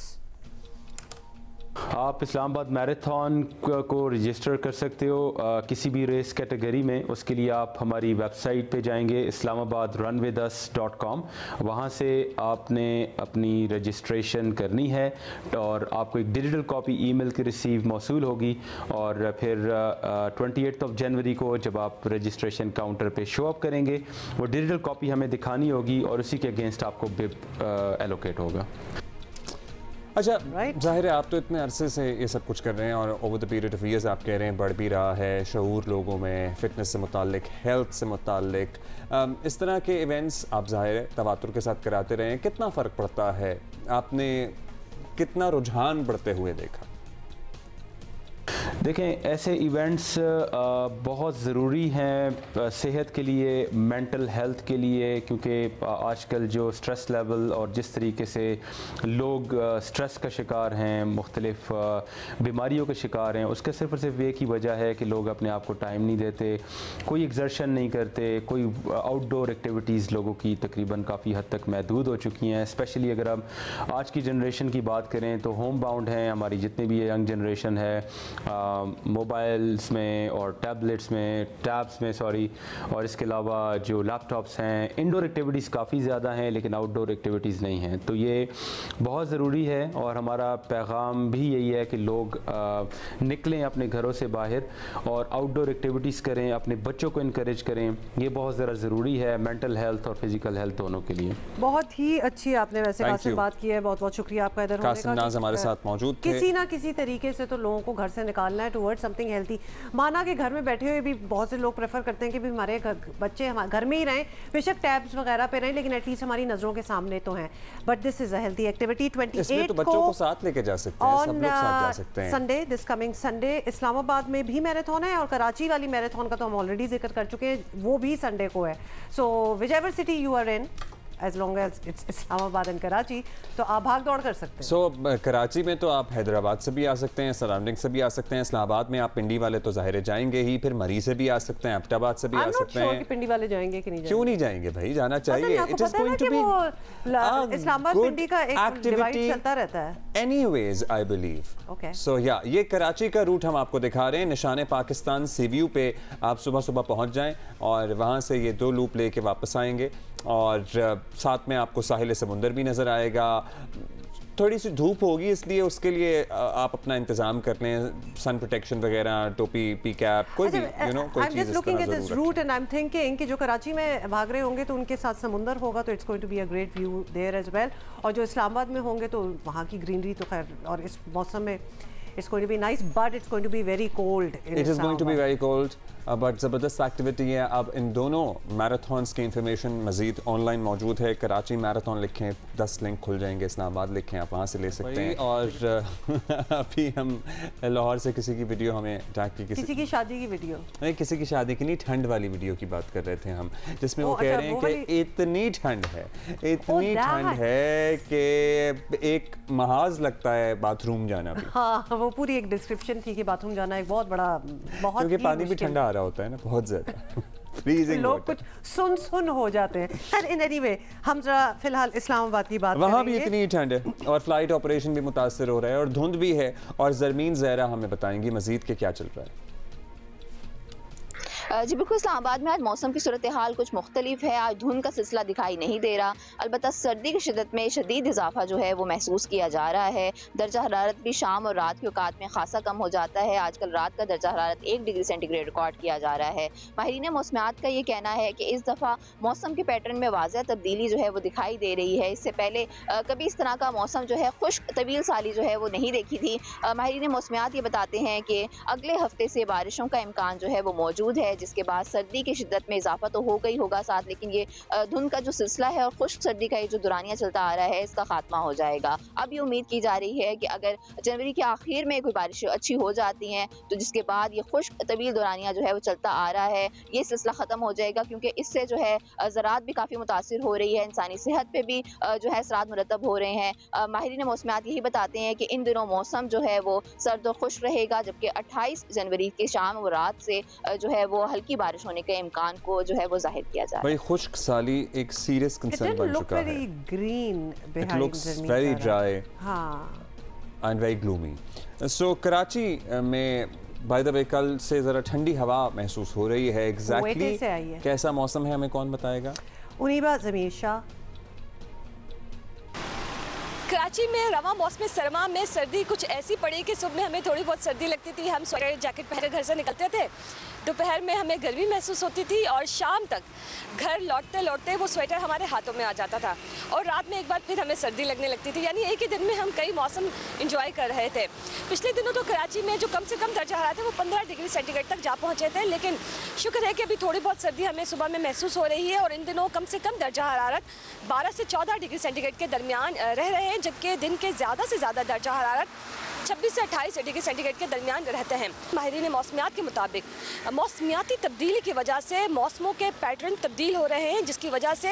आप इस्लामाबाद मैराथन को रजिस्टर कर सकते हो किसी भी रेस कैटेगरी में। उसके लिए आप हमारी वेबसाइट पे जाएंगे islamabadrunwithus.com, वहाँ से आपने अपनी रजिस्ट्रेशन करनी है और आपको एक डिजिटल कॉपी ईमेल की रिसीव मौसूल होगी और फिर 28 जनवरी को जब आप रजिस्ट्रेशन काउंटर पे शो अप करेंगे वो डिजिटल कॉपी हमें दिखानी होगी और उसी के अगेंस्ट आपको बिब एलोकेट होगा। अच्छा, जाहिर है आप तो इतने अरसे से ये सब कुछ कर रहे हैं और over the period of years आप कह रहे हैं बढ़ भी रहा है शऊर लोगों में, फ़िटनेस से मुताल्लिक, हेल्थ से मुताल्लिक। इस तरह के इवेंट्स आप जाहिर है तवातुर के साथ कराते रहे हैं, कितना फ़र्क पड़ता है? आपने कितना रुझान बढ़ते हुए देखा? देखें, ऐसे इवेंट्स बहुत ज़रूरी हैं सेहत के लिए, मेंटल हेल्थ के लिए, क्योंकि आजकल जो स्ट्रेस लेवल और जिस तरीके से लोग स्ट्रेस का शिकार हैं, मुख्तलिफ बीमारियों के शिकार हैं, उसका सिर्फ और सिर्फ एक ही वजह है कि लोग अपने आप को टाइम नहीं देते, कोई एग्जर्शन नहीं करते, कोई आउटडोर एक्टिविटीज़ लोगों की तकरीबन काफ़ी हद तक महदूद हो चुकी हैं। स्पेशली अगर हम आज की जनरेशन की बात करें तो होम बाउंड हैं, हमारी जितनी भी यंग जनरेशन है मोबाइल्स में और टैबलेट्स में, टैब्स में सॉरी, और इसके अलावा जो लैपटॉप्स हैं, इंडोर एक्टिविटीज़ काफ़ी ज़्यादा हैं लेकिन आउटडोर एक्टिविटीज़ नहीं हैं। तो ये बहुत ज़रूरी है और हमारा पैगाम भी यही है कि लोग निकलें अपने घरों से बाहर और आउटडोर एक्टिविटीज़ करें, अपने बच्चों को इनकरेज करें। ये बहुत ज़रा ज़रूरी है मेंटल हेल्थ और फिजिकल हेल्थ दोनों के लिए। बहुत ही अच्छी आपने वैसे कासिम बात की है, बहुत बहुत शुक्रिया आपका इधर होने का। नाज़ हमारे साथ मौजूद थे। किसी ना किसी तरीके से तो लोगों को घर से निकालना है टुवर्ड्स समथिंग हेल्थी। माना कि घर में बैठे हुए भी बहुत से लोग प्रेफर करते हैं कि भी हमारे बच्चे हमारे घर में ही रहें, बेशक टैब्स वगैरह पे रहें, लेकिन एटलीस्ट हमारी नज़रों के सामने तो हैं। But this is a healthy activity. 28 तो बच्चों को साथ लेके जा सकते हैं, सब लोग साथ जा सकते हैं। Sunday, this coming Sunday Islamabad में भी मैराथन है और कराची वाली मैराथन का तो हम ऑलरेडी जिक्र कर चुके हैं, वो भी संडे को है। So whichever city you are in, as long as it's Islamabad and Karachi, तो आप भाग दौड़ कर सकते हैं। सो कराची में तो आप हैदराबाद से भी आ सकते हैं, सराउंडिंग से भी आ सकते हैं। इस्लामाबाद में आप पिंडी वाले तो ज़ाहिर जाएंगे ही, फिर मरी से भी आ सकते हैं, एबटाबाद से भी आ सकते हैं। पिंडी वाले जाएंगे कि नहीं? क्यों नहीं जाएंगे भाई, जाना चाहिए। It is going to be Islamabad Pindi का एक डिवाइड चलता रहता है। Anyways I believe. Okay, so या ये कराची का रूट हम आपको दिखा रहे हैं। निशान पाकिस्तान सीव्यू पे आप सुबह सुबह पहुंच जाएं और वहां से ये 2 लूप लेके वापस आएंगे और साथ में आपको साहिल समुंदर भी नज़र आएगा। थोड़ी सी धूप होगी इसलिए उसके लिए आप अपना इंतजाम कर लें, सन प्रोटेक्शन वगैरह, टोपी, पी कैप, कोई भी कोई चीज़ इस तरह ज़रूर route and I am thinking कि जो कराची में भाग रहे होंगे तो उनके साथ समुंदर होगा, तो it's going to be a great view there as well. और जो इस्लामाबाद में होंगे तो वहाँ की ग्रीनरी तो खैर, और इस मौसम में it's going to be nice, but it's going to be very cold in It is going to be very cold, but ज़बरदस्त एक्टिविटी है। अब इन दोनों मैराथन्स की इंफॉर्मेशन मज़ीद ऑनलाइन मौजूद है। कराची मैराथन लिखें, 10 लिंक खुल जाएंगे, इस्लामाबाद लिखें, आप वहाँ से ले सकते हैं। और अभी हम लाहौर से किसी की वीडियो हमें अटैक की, किसी की शादी की वीडियो नहीं, किसी की शादी की नहीं, ठंड वाली वीडियो की बात कर रहे थे हम, जिसमें वो कह रहे हैं कि इतनी ठंड है, इतनी ठंड है कि एक महाज लगता है बाथरूम जाना भी। हाँ, वो पूरी एक डिस्क्रिप्शन थी कि बाथरूम जाना एक बहुत बड़ा, बहुत क्योंकि पानी भी ठंडा आ रहा होता है ना, बहुत ज़्यादा फ्रीजिंग, लोग कुछ सुन हो जाते हैं। इन एनीवे हम जरा फिलहाल इस्लामाबाद की बात वहाँ भी इतनी ठंड है और फ्लाइट ऑपरेशन भी मुतासर हो रहा है और धुंध भी है। और ज़रमीन ज़हरा हमें बताएंगी मज़ीद के क्या चल रहा है। जी बिल्कुल, इस्लामाबाद में आज मौसम की सूरत हाल कुछ मुख्तलिफ है। आज धुंध का सिलसिला दिखाई नहीं दे रहा, अलबत्ता सर्दी की शिद्दत में शदीद इजाफा जो है वो महसूस किया जा रहा है। दर्जा हरारत भी शाम और रात के औकात में खासा कम हो जाता है। आजकल रात का दर्जा हरारत 1 डिग्री सेंटीग्रेड रिकॉर्ड किया जा रहा है। माहिरीन मौसमियात का ये कहना है कि इस दफ़ा मौसम के पैटर्न में वाज़ह तब्दीली जो है वो दिखाई दे रही है। इससे पहले कभी इस तरह का मौसम जो है खुश्क तवील साली जो है वो नहीं देखी थी। माहिरीन मौसमियात ये बताते हैं कि अगले हफ्ते से बारिशों का इम्कान जो है वो मौजूद है, जिसके बाद सर्दी की शिद्दत में इजाफा तो हो गई होगा साथ, लेकिन ये धुंध का जो सिलसिला है और खुश्क सर्दी का ये जो दुरानिया चलता आ रहा है इसका खात्मा हो जाएगा। अब ये उम्मीद की जा रही है कि अगर जनवरी के आखिर में कोई बारिश अच्छी हो जाती हैं तो जिसके बाद ये खुश्क तवील दुरानिया जो है वो चलता आ रहा है, ये सिलसिला ख़त्म हो जाएगा, क्योंकि इससे जो है ज़राअत भी काफ़ी मुतासिर हो रही है, इंसानी सेहत पर भी जो है असरात मुरतब हो रहे हैं। माहिरीन मौसमियात यही बताते हैं कि इन दिनों मौसम जो है वो सर्द और खुश्क रहेगा, जबकि 28 जनवरी के शाम और रात से जो है वो हल्की बारिश होने के इम्कान को जो है वो जाहिर किया जा रहा है। भाई खुश्क साली एक सीरियस कंसर्न बन चुका है। It looks very dry and very gloomy. So Karachi में बाय द वे कल से ज़रा ठंडी हवा महसूस हो रही है। एग्जैक्टली कैसा मौसम है हमें कौन बताएगा? उनीबा ज़मीर शाह। कराची में रवा मौसम सरमा में सर्दी कुछ ऐसी पड़ी कि सुबह हमें थोड़ी बहुत सर्दी लगती थी, हम स्वेटर जैकेट पहन घर से निकलते थे, दोपहर में हमें गर्मी महसूस होती थी और शाम तक घर लौटते लौटते वो स्वेटर हमारे हाथों में आ जाता था और रात में एक बार फिर हमें सर्दी लगने लगती थी। यानी एक ही दिन में हम कई मौसम इंजॉय कर रहे थे। पिछले दिनों तो कराची में जो कम से कम दर्जा हरारत है वो 15 डिग्री सेंटीग्रेड तक जा पहुँचे थे, लेकिन शुक्र है कि अभी थोड़ी बहुत सर्दी हमें सुबह में महसूस हो रही है और इन दिनों कम से कम दर्जा हरारत 12 से 14 डिग्री सेंटीग्रेड के दरमियान रह रहे हैं। हैं, जबकि दिन के ज़्यादा से ज़्यादा दर्जा हरारत 26 से 28 डिग्री सेंटीग्रेड के दरमियान रहते हैं। माहिरीन मौसमियात के मुताबिक मौसमियाती तब्दीली की वजह से मौसमों के पैटर्न तब्दील हो रहे हैं, जिसकी वजह से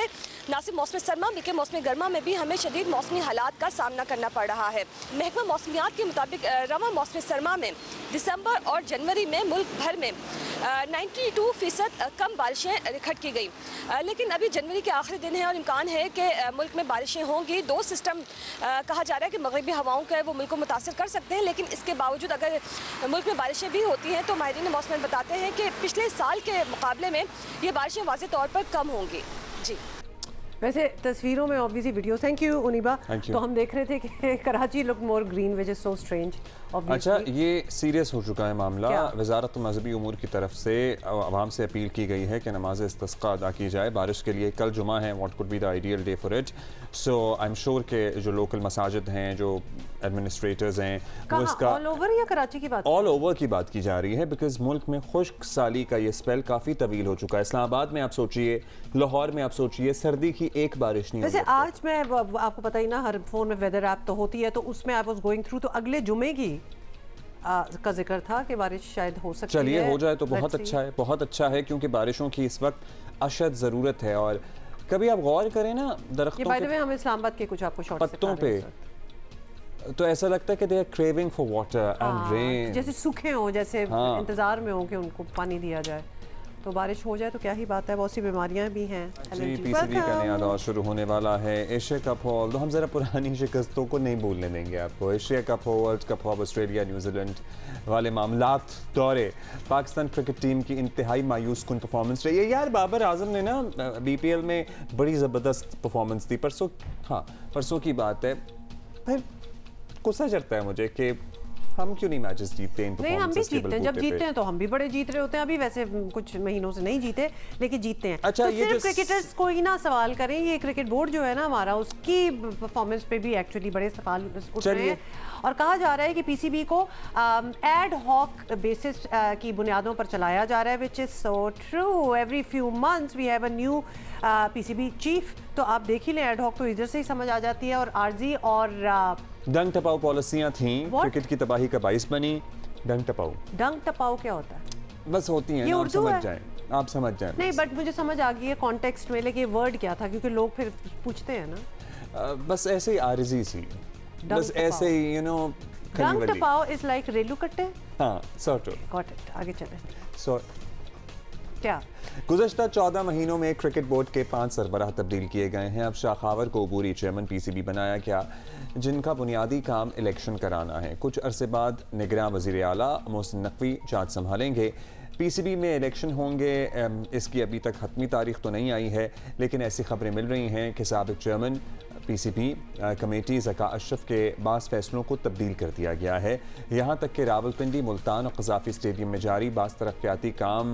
न सिर्फ मौसम सरमा बल्कि मौसम गर्मा में भी हमें शदीद मौसमी हालात का सामना करना पड़ रहा है। महकमा मौसमियात के मुताबिक रवां मौसम सरमा में दिसंबर और जनवरी में मुल्क भर में 92% कम बारिशें रिकॉर्ड की गई, लेकिन अभी जनवरी के आखिरी दिन है और इम्कान है कि मुल्क में बारिशें होंगी। 2 सिस्टम कहा जा रहा है कि मगरबी हवाओं का वो मुल्क को मुतासर कर सकते हैं, लेकिन इसके बावजूद अगर मुल्क में बारिशें भी होती हैं तो माहिरीन मौसम बताते हैं कि पिछले साल के मुकाबले में ये बारिशें वाज़ेह तौर पर कम होंगी। जी वैसे तस्वीरों में obviously video, thank you Uniba, तो हम देख रहे थे कि Karachi look more green which is so strange. अच्छा, ये सीरियस हो चुका है मामला। वजारत मजहबी उमूर की तरफ से आवाम से अपील की गई है कि नमाज इस्तिस्का अदा की जाए बारिश के लिए। कल जुमा है, what could be the ideal day for it. So I am sure के जो लोकल मसाजिद हैं, जो एडमिनिस्ट्रेटर्स हैं, वो इसका ऑल ओवर या कराची की बात, ऑल ओवर की बात की जा रही है, बिकॉज मुल्क में खुश्क साली का ये स्पेल काफ़ी तवील हो चुका है। इस्लामाबाद में आप सोचिए, लाहौर में आप सोचिए, सर्दी की एक बारिश नहीं। वैसे आज मैं आपको पता ही ना, हर फोन में वेदर ऐप तो होती है, तो उसमें आई वाज गोइंग थ्रू, तो अगले जुमे की का जिक्र था कि बारिश शायद हो सकती है। चलिए हो जाए तो बहुत अच्छा है, बहुत अच्छा है, क्योंकि बारिशों की इस वक्त अशद ज़रूरत है। और कभी आप गौर करें ना दरख्तों के, हम इस्लामाबाद के कुछ आपको शॉर्ट्स पत्तों पे, तो ऐसा लगता है कि they are craving for water and rain, जैसे सूखे हो, जैसे इंतजार में हो कि उनको पानी दिया जाए। तो बारिश हो जाए तो क्या ही बात है, बहुत सी बीमारियां भी हैं। जी, पीसीबी का नया दौर शुरू होने वाला है। एशिया कप हो, तो हम ज़रा पुरानी शिकस्तों को नहीं भूलने देंगे आपको। एशिया कप हो, वर्ल्ड कप हो, ऑस्ट्रेलिया न्यूजीलैंड वाले मामलात दौरे, पाकिस्तान क्रिकेट टीम की इंतहाई मायूस कुन परफॉर्मेंस रही है। यार बाबर आजम ने ना BPL में बड़ी ज़बरदस्त परफॉर्मेंस दी परसों। हाँ, परसों की बात है। फिर गुस्सा चढ़ता है मुझे कि हम क्यों नहीं मैचेस जीतते हैं। नहीं, हम भी जीतते हैं, जब जीतते हैं तो हम भी बड़े जीत रहे होते हैं। अभी वैसे कुछ महीनों से नहीं जीते, लेकिन जीतते हैं। अच्छा, तो ये सिर्फ क्रिकेटर्स को ही ना सवाल करें, ये क्रिकेट बोर्ड जो है ना हमारा, उसकी परफॉर्मेंस पे भी एक्चुअली बड़े सवाल उठ रहे हैं। और कहा जा रहा है कि PCB को एड हॉक बेसिस की बुनियादों पर चलाया जा रहा है, which is so true. Every few months we have a new PCB chief. तो आप देख ही लें, एड हॉक तो इधर से ही समझ आ जाती है। और आरजी और डंग टपाऊ पॉलिसियां थी, क्रिकेट की तबाही का बाइस बनी। डंग टपाऊ क्या होता है? बस होती है, आप समझ जाएं, आप समझ जाएं। नहीं, बट मुझे समझ आ गई है कॉन्टेक्स्ट में, लेकिन वर्ड क्या था, क्योंकि लोग फिर पूछते हैं ना। बस ऐसे ही आरजी सी, बस ऐसे ही, यू नो। डंग टपाऊ इज लाइक रेलू कट्टे। हाँ, सॉर्ट ऑफ। गॉट इट, आगे चलें। सो क्या गुज़श्ता 14 महीनों में क्रिकेट बोर्ड के 5 सरबराह तब्दील किए गए हैं। अब शाखावर को अबूरी चेयरमैन PCB बनाया गया, जिनका बुनियादी काम इलेक्शन कराना है। कुछ अरसे बाद निगरान वज़ीर आला मोहसिन नकवी चार्ज संभालेंगे। PCB में इलेक्शन होंगे, इसकी अभी तक हतमी तारीख तो नहीं आई है, लेकिन ऐसी खबरें मिल रही हैं कि साबिक chairman PCB committee Zaka Ashraf के बास फैसलों को तब्दील कर दिया गया है। यहाँ तक कि रावलपिंडी, मुल्तान और क़ज़ाफ़ी स्टेडियम में जारी बास तरक्याती काम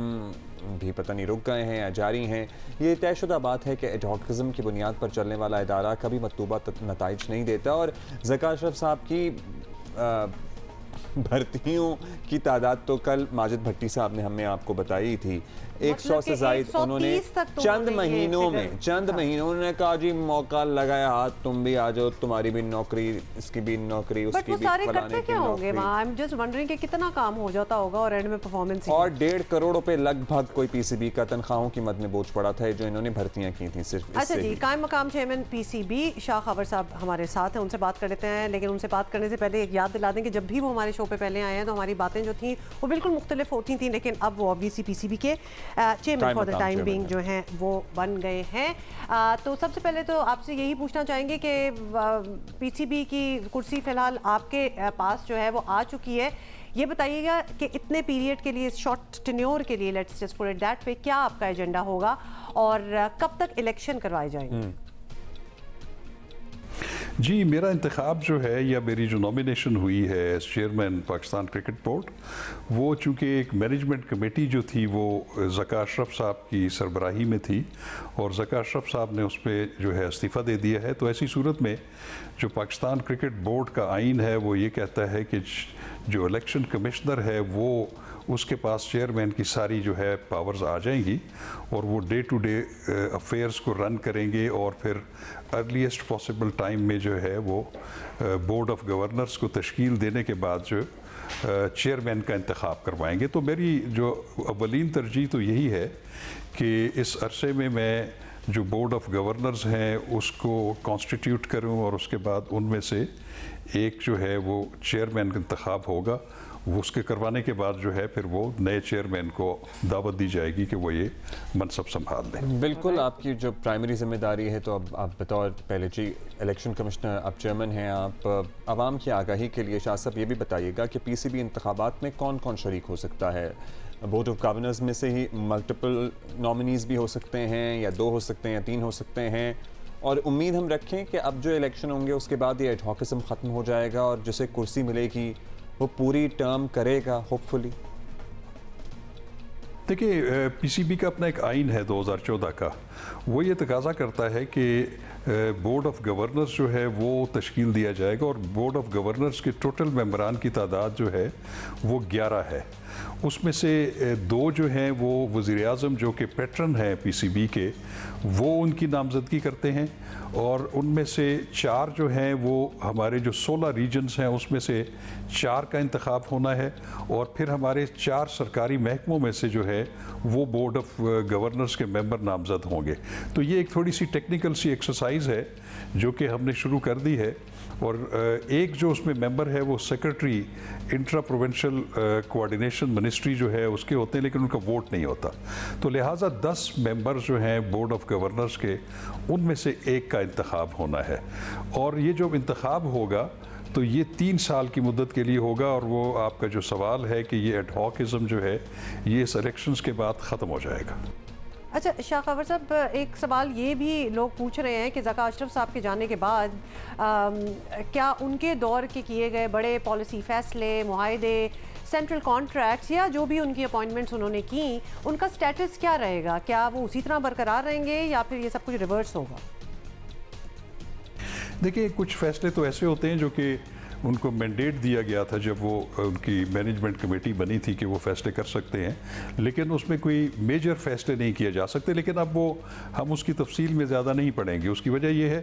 भी पता नहीं रुक गए हैं या जारी हैं। ये तयशुदा बात है कि एडहॉकिज़म की बुनियाद पर चलने वाला इदारा कभी मतलूबा नताइज नहीं देता। और ज़का अशरफ साहब की भर्तियों की तादाद तो कल माजिद भट्टी साहब ने हमें आपको बताई थी, 100 से ज़ायद। उन्होंने चंद महीनों ने कहा जी मौका लगाया हाथ, तुम भी आ जाओ, तुम्हारी भी नौकरी, इसकी भी नौकरी, उसकी भी फलाने की नौकरी। आई एम जस्ट वंडरिंग कि कितना काम हो जाता होगा और एंड में परफॉर्मेंस। और 1.5 करोड़ रुपए लगभग कोई PCB का तनख्वाहों की मद में बोझ पड़ा था जो इन्होंने भर्तियां की थी सिर्फ। अच्छा जी, कायम मकाम चेयरमैन PCB शाह खबर साहब हमारे साथ हैं, उनसे बात कर लेते हैं। लेकिन उनसे बात करने से पहले एक याद दिला दें कि जब भी वो हमारे शो पे पहले आए हैं तो हमारी बातें जो थी वो बिल्कुल मुख्तलिफ होती थी, लेकिन अब वो ऑब्वियसली PCB के chairman for the time being जो हैं वो बन गए हैं। तो सबसे पहले तो आपसे यही पूछना चाहेंगे कि PCB की कुर्सी फिलहाल आपके पास जो है वो आ चुकी है। ये बताइएगा कि इतने पीरियड के लिए, शॉर्ट टेन्योर के लिए, let's just put it that way, क्या आपका एजेंडा होगा और कब तक इलेक्शन करवाए जाएंगे? जी, मेरा इंतखाब जो है या मेरी जो नॉमिनेशन हुई है as chairman Pakistan cricket board, वो चूँकि एक मैनेजमेंट कमेटी जो थी वो ज़का अशरफ साहब की सरबराही में थी और ज़का अशरफ साहब ने उस पर जो है इस्तीफ़ा दे दिया है। तो ऐसी सूरत में जो पाकिस्तान क्रिकेट बोर्ड का आइन है वो ये कहता है कि जो इलेक्शन कमिश्नर है वो उसके पास चेयरमैन की सारी जो है पावर्स आ जाएंगी और वो डे टू डे अफेयर्स को रन करेंगे और फिर अर्लीस्ट पॉसिबल टाइम में जो है वो बोर्ड ऑफ गवर्नर्स को तश्कील देने के बाद जो चेयरमैन का इंतखाब करवाएंगे। तो मेरी जो अवलीन तरजीह तो यही है कि इस अरसे में मैं जो बोर्ड ऑफ गवर्नर्स हैं उसको कॉन्स्टिट्यूट करूं और उसके बाद उनमें से एक जो है वो चेयरमैन का इंतखाब होगा। वो उसके करवाने के बाद जो है फिर वो नए चेयरमैन को दावत दी जाएगी कि वो ये मनसब संभाल लें। बिल्कुल, आपकी जो प्राइमरी जिम्मेदारी है, तो अब आप बतौर पहले इलेक्शन कमिश्नर आप चेयरमैन हैं, आप आवाम की आगाही के लिए शाह साहब ये भी बताइएगा कि पीसीबी इंतखाबात में कौन कौन शरीक हो सकता है। बोर्ड ऑफ गवर्नर्स में से ही मल्टीपल नॉमिनीज़ भी हो सकते हैं, या 2 हो सकते हैं, या 3 हो सकते हैं, और उम्मीद हम रखें कि अब जो इलेक्शन होंगे उसके बाद ये एडहॉकिज्म ख़त्म हो जाएगा और जिसे कुर्सी मिलेगी वो पूरी टर्म करेगा होपफुली। देखिए, पीसीबी का अपना एक आइन है 2014 का, वो ये तकाजा करता है कि बोर्ड ऑफ गवर्नर्स जो है वो तश्कील दिया जाएगा और बोर्ड ऑफ गवर्नर्स के टोटल मेंबरान की तादाद जो है वो 11 है। उसमें से 2 जो हैं वो वज़ीर आज़म जो कि पैट्रन हैं पीसीबी के, वो उनकी नामजदगी करते हैं, और उनमें से 4 जो हैं वो हमारे जो 16 रीजन्स हैं उसमें से 4 का इंतखाब होना है, और फिर हमारे 4 सरकारी महकमों में से जो है वो बोर्ड ऑफ गवर्नर्स के मेंबर नामजद होंगे। तो ये एक थोड़ी सी टेक्निकल सी एक्सरसाइज है जो कि हमने शुरू कर दी है, और एक जो उसमें मेंबर है वो secretary intra provincial coordination ministry जो है उसके होते हैं, लेकिन उनका वोट नहीं होता। तो लिहाजा 10 मेंबर जो हैं बोर्ड ऑफ गवर्नर्स के, उनमें से एक का इंतखाब होना है, और ये जो इंतखाब होगा तो ये 3 साल की मुद्दत के लिए होगा। और वो आपका जो सवाल है कि ये एडहॉकिज्म जो है ये इस इलेक्शंस के बाद ख़त्म हो जाएगा। अच्छा शाह खबर साहब, एक सवाल ये भी लोग पूछ रहे हैं कि ज़का अशरफ साहब के जाने के बाद क्या उनके दौर के किए गए बड़े पॉलिसी फैसले, मुआहदे, सेंट्रल कॉन्ट्रैक्ट्स या जो भी उनकी अपॉइंटमेंट्स उन्होंने की, उनका स्टेटस क्या रहेगा? क्या वो उसी तरह बरकरार रहेंगे या फिर ये सब कुछ रिवर्स होगा? देखिए, कुछ फैसले तो ऐसे होते हैं जो कि उनको मैंडेट दिया गया था जब वो उनकी मैनेजमेंट कमेटी बनी थी कि वो फैसले कर सकते हैं, लेकिन उसमें कोई मेजर फैसले नहीं किए जा सकते। लेकिन अब वो हम उसकी तफसील में ज़्यादा नहीं पढ़ेंगे। उसकी वजह यह है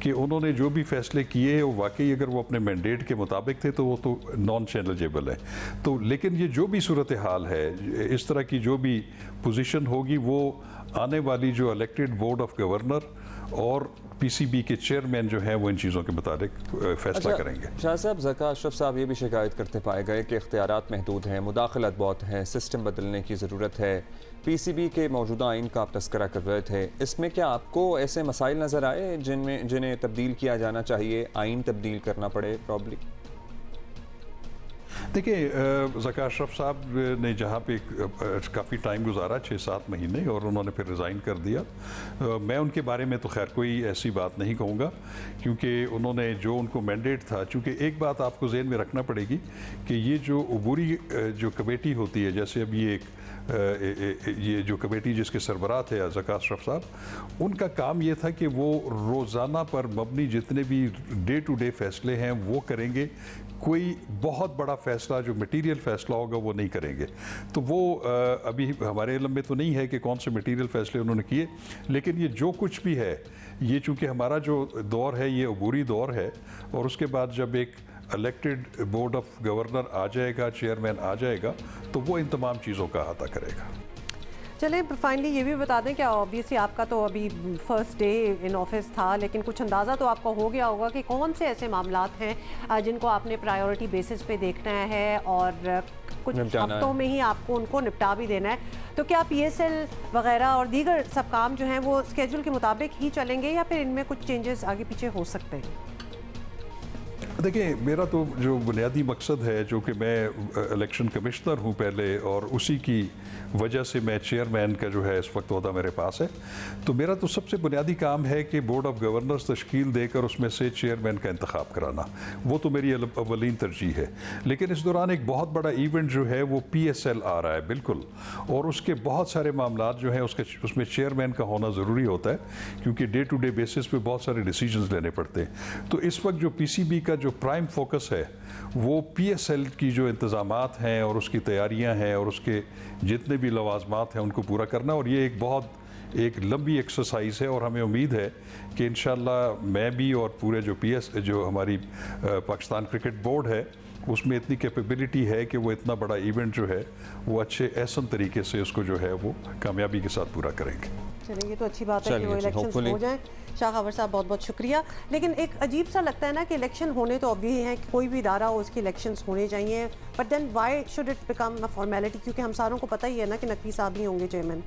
कि उन्होंने जो भी फैसले किए हैं वो वाकई अगर वो अपने मैंडेट के मुताबिक थे तो वो तो नॉन चैलेंजेबल है। तो लेकिन ये जो भी सूरत हाल है, इस तरह की जो भी पोजीशन होगी, वो आने वाली जो इलेक्टेड बोर्ड ऑफ गवर्नर और पीसीबी के चेयरमैन जो हैं वो इन चीज़ों के मुताबिक फैसला करेंगे। शाह साहब, ज़का अशरफ साहब ये भी शिकायत करते पाए गए कि इख्तियारात महदूद हैं, मुदाखलत बहुत है, सिस्टम बदलने की ज़रूरत है। पीसीबी के मौजूदा आइन का आप तस्करा कर रहे थे, इसमें क्या आपको ऐसे मसाइल नज़र आए जिन्हें तब्दील किया जाना चाहिए, आइन तब्दील करना पड़े प्रॉब्ली? देखिए, ज़का अशरफ साहब ने जहाँ पे काफ़ी टाइम गुजारा, 6-7 महीने, और उन्होंने फिर रिज़ाइन कर दिया। मैं उनके बारे में तो खैर कोई ऐसी बात नहीं कहूँगा, क्योंकि उन्होंने जो उनको मैंडेट था, चूँकि एक बात आपको ज़हन में रखना पड़ेगी कि ये जो अबूरी जो कमेटी होती है, जैसे अब ये जो कमेटी जिसके सरबराह थे ज़का अशरफ साहब, उनका काम ये था कि वो रोज़ाना पर मबनी जितने भी डे टू डे फैसले हैं वो करेंगे। कोई बहुत बड़ा फ़ैसला जो मटीरियल फ़ैसला होगा वो नहीं करेंगे। तो वो अभी हमारे इल्म में तो नहीं है कि कौन से मटीरियल फ़ैसले उन्होंने किए, लेकिन ये जो कुछ भी है, ये चूँकि हमारा जो दौर है ये अबूरी दौर है, और उसके बाद जब एक इलेक्टेड बोर्ड ऑफ गवर्नर आ जाएगा, चेयरमैन आ जाएगा, तो वो इन तमाम चीज़ों का अहाता करेगा। चलें, फाइनली ये भी बता दें कि ऑब्वियसली आपका तो अभी फर्स्ट डे इन ऑफिस था, लेकिन कुछ अंदाज़ा तो आपका हो गया होगा कि कौन से ऐसे मामलात हैं जिनको आपने प्रायोरिटी बेसिस पे देखना है और कुछ हफ्तों में ही आपको उनको निपटा भी देना है। तो क्या PSL वगैरह और दीगर सब काम जो हैं वो स्केड्यूल के मुताबिक ही चलेंगे या फिर इनमें कुछ चेंजेस आगे पीछे हो सकते हैं? देखिए, मेरा तो जो बुनियादी मकसद है, जो कि मैं इलेक्शन कमिश्नर हूँ पहले, और उसी की वजह से मैं चेयरमैन का जो है इस वक्त ओहदा मेरे पास है, तो मेरा तो सबसे बुनियादी काम है कि बोर्ड ऑफ गवर्नर्स तश्कील देकर उसमें से चेयरमैन का इंतखाब कराना। वो तो मेरी अवलीन तरजीह है। लेकिन इस दौरान एक बहुत बड़ा इवेंट जो है वो PSL आ रहा है, बिल्कुल, और उसके बहुत सारे मामलात जो हैं उसमें चेयरमैन का होना ज़रूरी होता है, क्योंकि डे टू डे बेसिस पे बहुत सारे डिसीजंस लेने पड़ते हैं। तो इस वक्त जो PCB का जो प्राइम फोकस है वो PSL की जो इंतज़ामात हैं और उसकी तैयारियां हैं और उसके जितने भी लवाजमात हैं उनको पूरा करना, और ये एक बहुत एक लंबी एक्सरसाइज है और हमें उम्मीद है कि इंशाल्लाह मैं भी और पूरे जो हमारी पाकिस्तान क्रिकेट बोर्ड है उसमें इतनी कैपेबिलिटी है कि वो इतना बड़ा इवेंट जो है वो अच्छे एहसन तरीके से उसको जो है वो कामयाबी के साथ पूरा करेंगे। चलिए ये तो अच्छी बात है कि वो इलेक्शंस हो जाएं। शाह खबर साहब बहुत बहुत शुक्रिया। लेकिन एक अजीब सा लगता है ना कि इलेक्शन होने तो ऑब्वियस है कि कोई भी इदारा हो उसके इलेक्शंस होने चाहिए, but then why should it become a formality? क्योंकि हम सारों को पता ही है ना कि नकवी साहब ही होंगे चेयरमैन,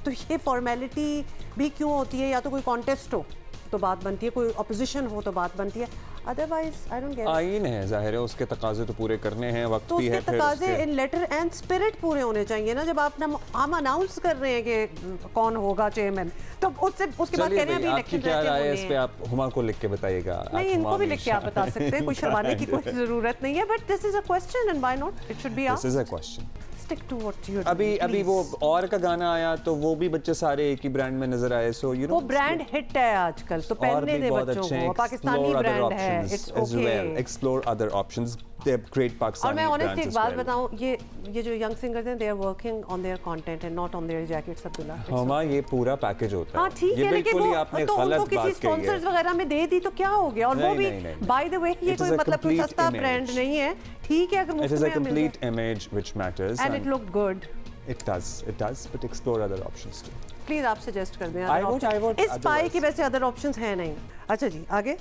तो ये फॉर्मेलिटी भी क्यों होती है? या तो कोई कॉन्टेस्ट हो तो बात बनती है, कोई अपोजिशन हो तो बात बनती है, अदरवाइज आई डोंट गेट। आईन है, जाहिर है उसके तकाजे तो पूरे करने हैं, वक्त तो भी है, उसके तकाजे इन लेटर एंड स्पिरिट पूरे होने चाहिए ना। जब आप हम अनाउंस कर रहे हैं कि कौन होगा चेयरमैन, तो उसके बाद कह रहे हैं अभी इलेक्शन क्या राय है इस पे? आप हुमा को लिख के बताइएगा। नहीं, इनको भी लिख के आप बता सकते हैं, कोई शर्माने की कोई जरूरत नहीं है, but this is a question and why not, it should be asked. This is a question. Stick to what you're अभी वो और का गाना आया तो वो भी बच्चे सारे एक ही ब्रांड में नजर आए, सो यू नो वो ब्रांड हिट है आजकल, तो पहनने दे बच्चों को, पाकिस्तानी ब्रांड है, it's okay, explore other options, they have great Pakistani. और मैं ऑनेस्टली एक बात बताऊं, ये जो यंग सिंगर्स हैं, they are working on their content and not on their jackets. Abdullah, हमा ये पूरा पैकेज होता है। हां ठीक है, लेकिन वो आपने तो गलत उनको बात किसी स्पॉन्सर्स वगैरह में दे दी तो क्या हो गया? और वो भी बाय द वे ये कोई मतलब कोई सस्ता ब्रांड नहीं है, ठीक है, अगर मुफ्त में it is a complete image which matters and it looked good. It does, but explore other options too. Please आप सजेस्ट कर दें। I would इस पाई की वैसे अदर ऑप्शंस हैं नहीं। अच्छा जी, आगे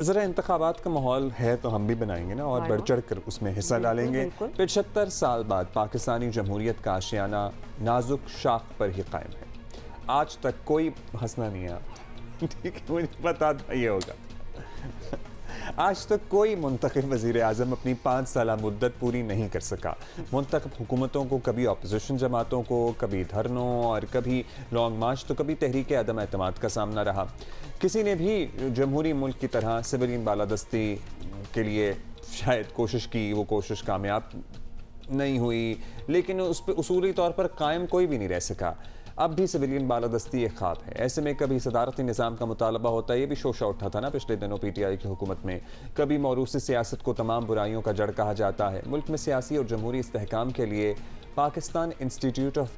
ज़रा इंतखाबात का माहौल है तो हम भी बनाएंगे ना, और बढ़ चढ़ कर उसमें हिस्सा डालेंगे। 75 साल बाद पाकिस्तानी जमहूरियत का आशियाना नाजुक शाख पर ही कायम है। आज तक कोई हंसना नहीं है, ठीक है, मुझे पता था ये होगा। आज तक कोई मुंतखब वज़ीर आज़म अपनी 5 साला मुद्दत पूरी नहीं कर सका। मुंतखब हुकूमतों को कभी अपोजिशन जमातों को, कभी धरनों और कभी लॉन्ग मार्च, तो कभी तहरीक अदम एतमाद का सामना रहा। किसी ने भी जमहूरी मुल्क की तरह सिविलियन बालादस्ती के लिए शायद कोशिश की, वो कोशिश कामयाब नहीं हुई, लेकिन उस पर उसूली तौर पर कायम कोई भी नहीं रह सका। अब भी सिविलियन बालादस्ती एक ख्वाब है। ऐसे में कभी सदारती निज़ाम का मुतालबा होता है, ये भी शोशा उठा था ना पिछले दिनों PTI की हुकूमत में। कभी मौरूसी सियासत को तमाम बुराइयों का जड़ कहा जाता है। मुल्क में सियासी और जमहूरी इस्तेहकाम के लिए Pakistan institute of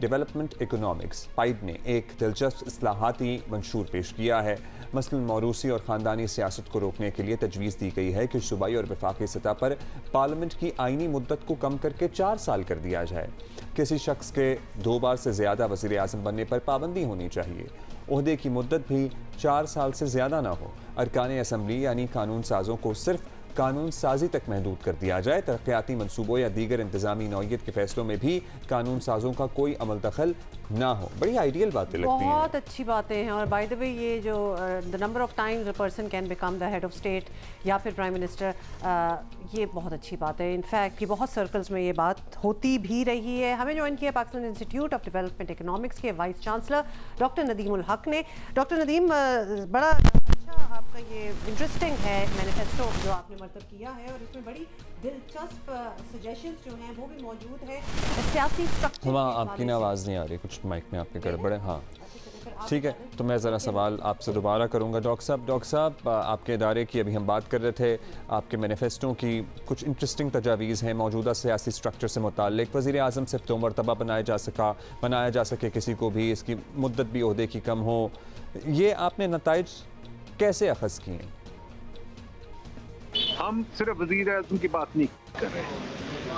development economics pied ने एक दिलचस्प इस्लाहाती मंशूर पेश किया है। मसलन मौरूसी और ख़ानदानी सियासत को रोकने के लिए तजवीज़ दी गई है कि सूबाई और वफाकी सतह पर पार्लियामेंट की आइनी मुद्दत को कम करके 4 साल कर दिया जाए। किसी शख्स के 2 बार से ज़्यादा वज़ीर आज़म बनने पर पाबंदी होनी चाहिए। ओहदे की मुद्दत भी 4 साल से ज़्यादा ना हो। अरकान असम्बली यानी कानून साज़ों को सिर्फ कानून साजी तक महदूद कर दिया जाए। तरक्याती मनसूबों या दीगर इंतजामी नौइयत के फैसलों में भी कानून साजों का कोई अमल दखल ना हो। बड़ी आइडियल बातें लगती हैं, बहुत अच्छी बातें हैं। और बाय द वे ये जो the number of times a person can become the head of state या फिर प्राइम मिनिस्टर, ये बहुत अच्छी बात है। इनफैक्ट ये बहुत सर्कल्स में ये बात होती भी रही है। हमें ज्वाइन किया Pakistan institute of development economics के vice chancellor doctor Nadeem ul Haq ने। डॉक्टर नदीम, बड़ा अच्छा आपका ये इंटरेस्टिंग है मैनिफेस्टो जो आपने मर्तब किया है, और इसमें बड़ी दिलचस्प सजेशंस जो हैं वो भी मौजूद है सियासी स्ट्रक्चर। आपकी ना आवाज़ नहीं आ रही, कुछ माइक में आपके गड़बड़ है। हाँ ठीक है, तो मैं ज़रा सवाल आपसे दोबारा करूँगा। डॉक्टर साहब आपके इदारे की अभी हम बात कर रहे थे, आपके मैनिफेस्टो की कुछ इंटरेस्टिंग तजावीज़ हैं मौजूदा सियासी स्ट्रक्चर से मुताल्लिक। वज़ीर आज़म से 2 मरतबा बनाया जा सके किसी को भी, इसकी मुद्दत भी ओहदे की कम हो, ये आपने नताइज कैसे अखज़ किए? हम सिर्फ वज़ीर आज़म की बात नहीं कर रहे,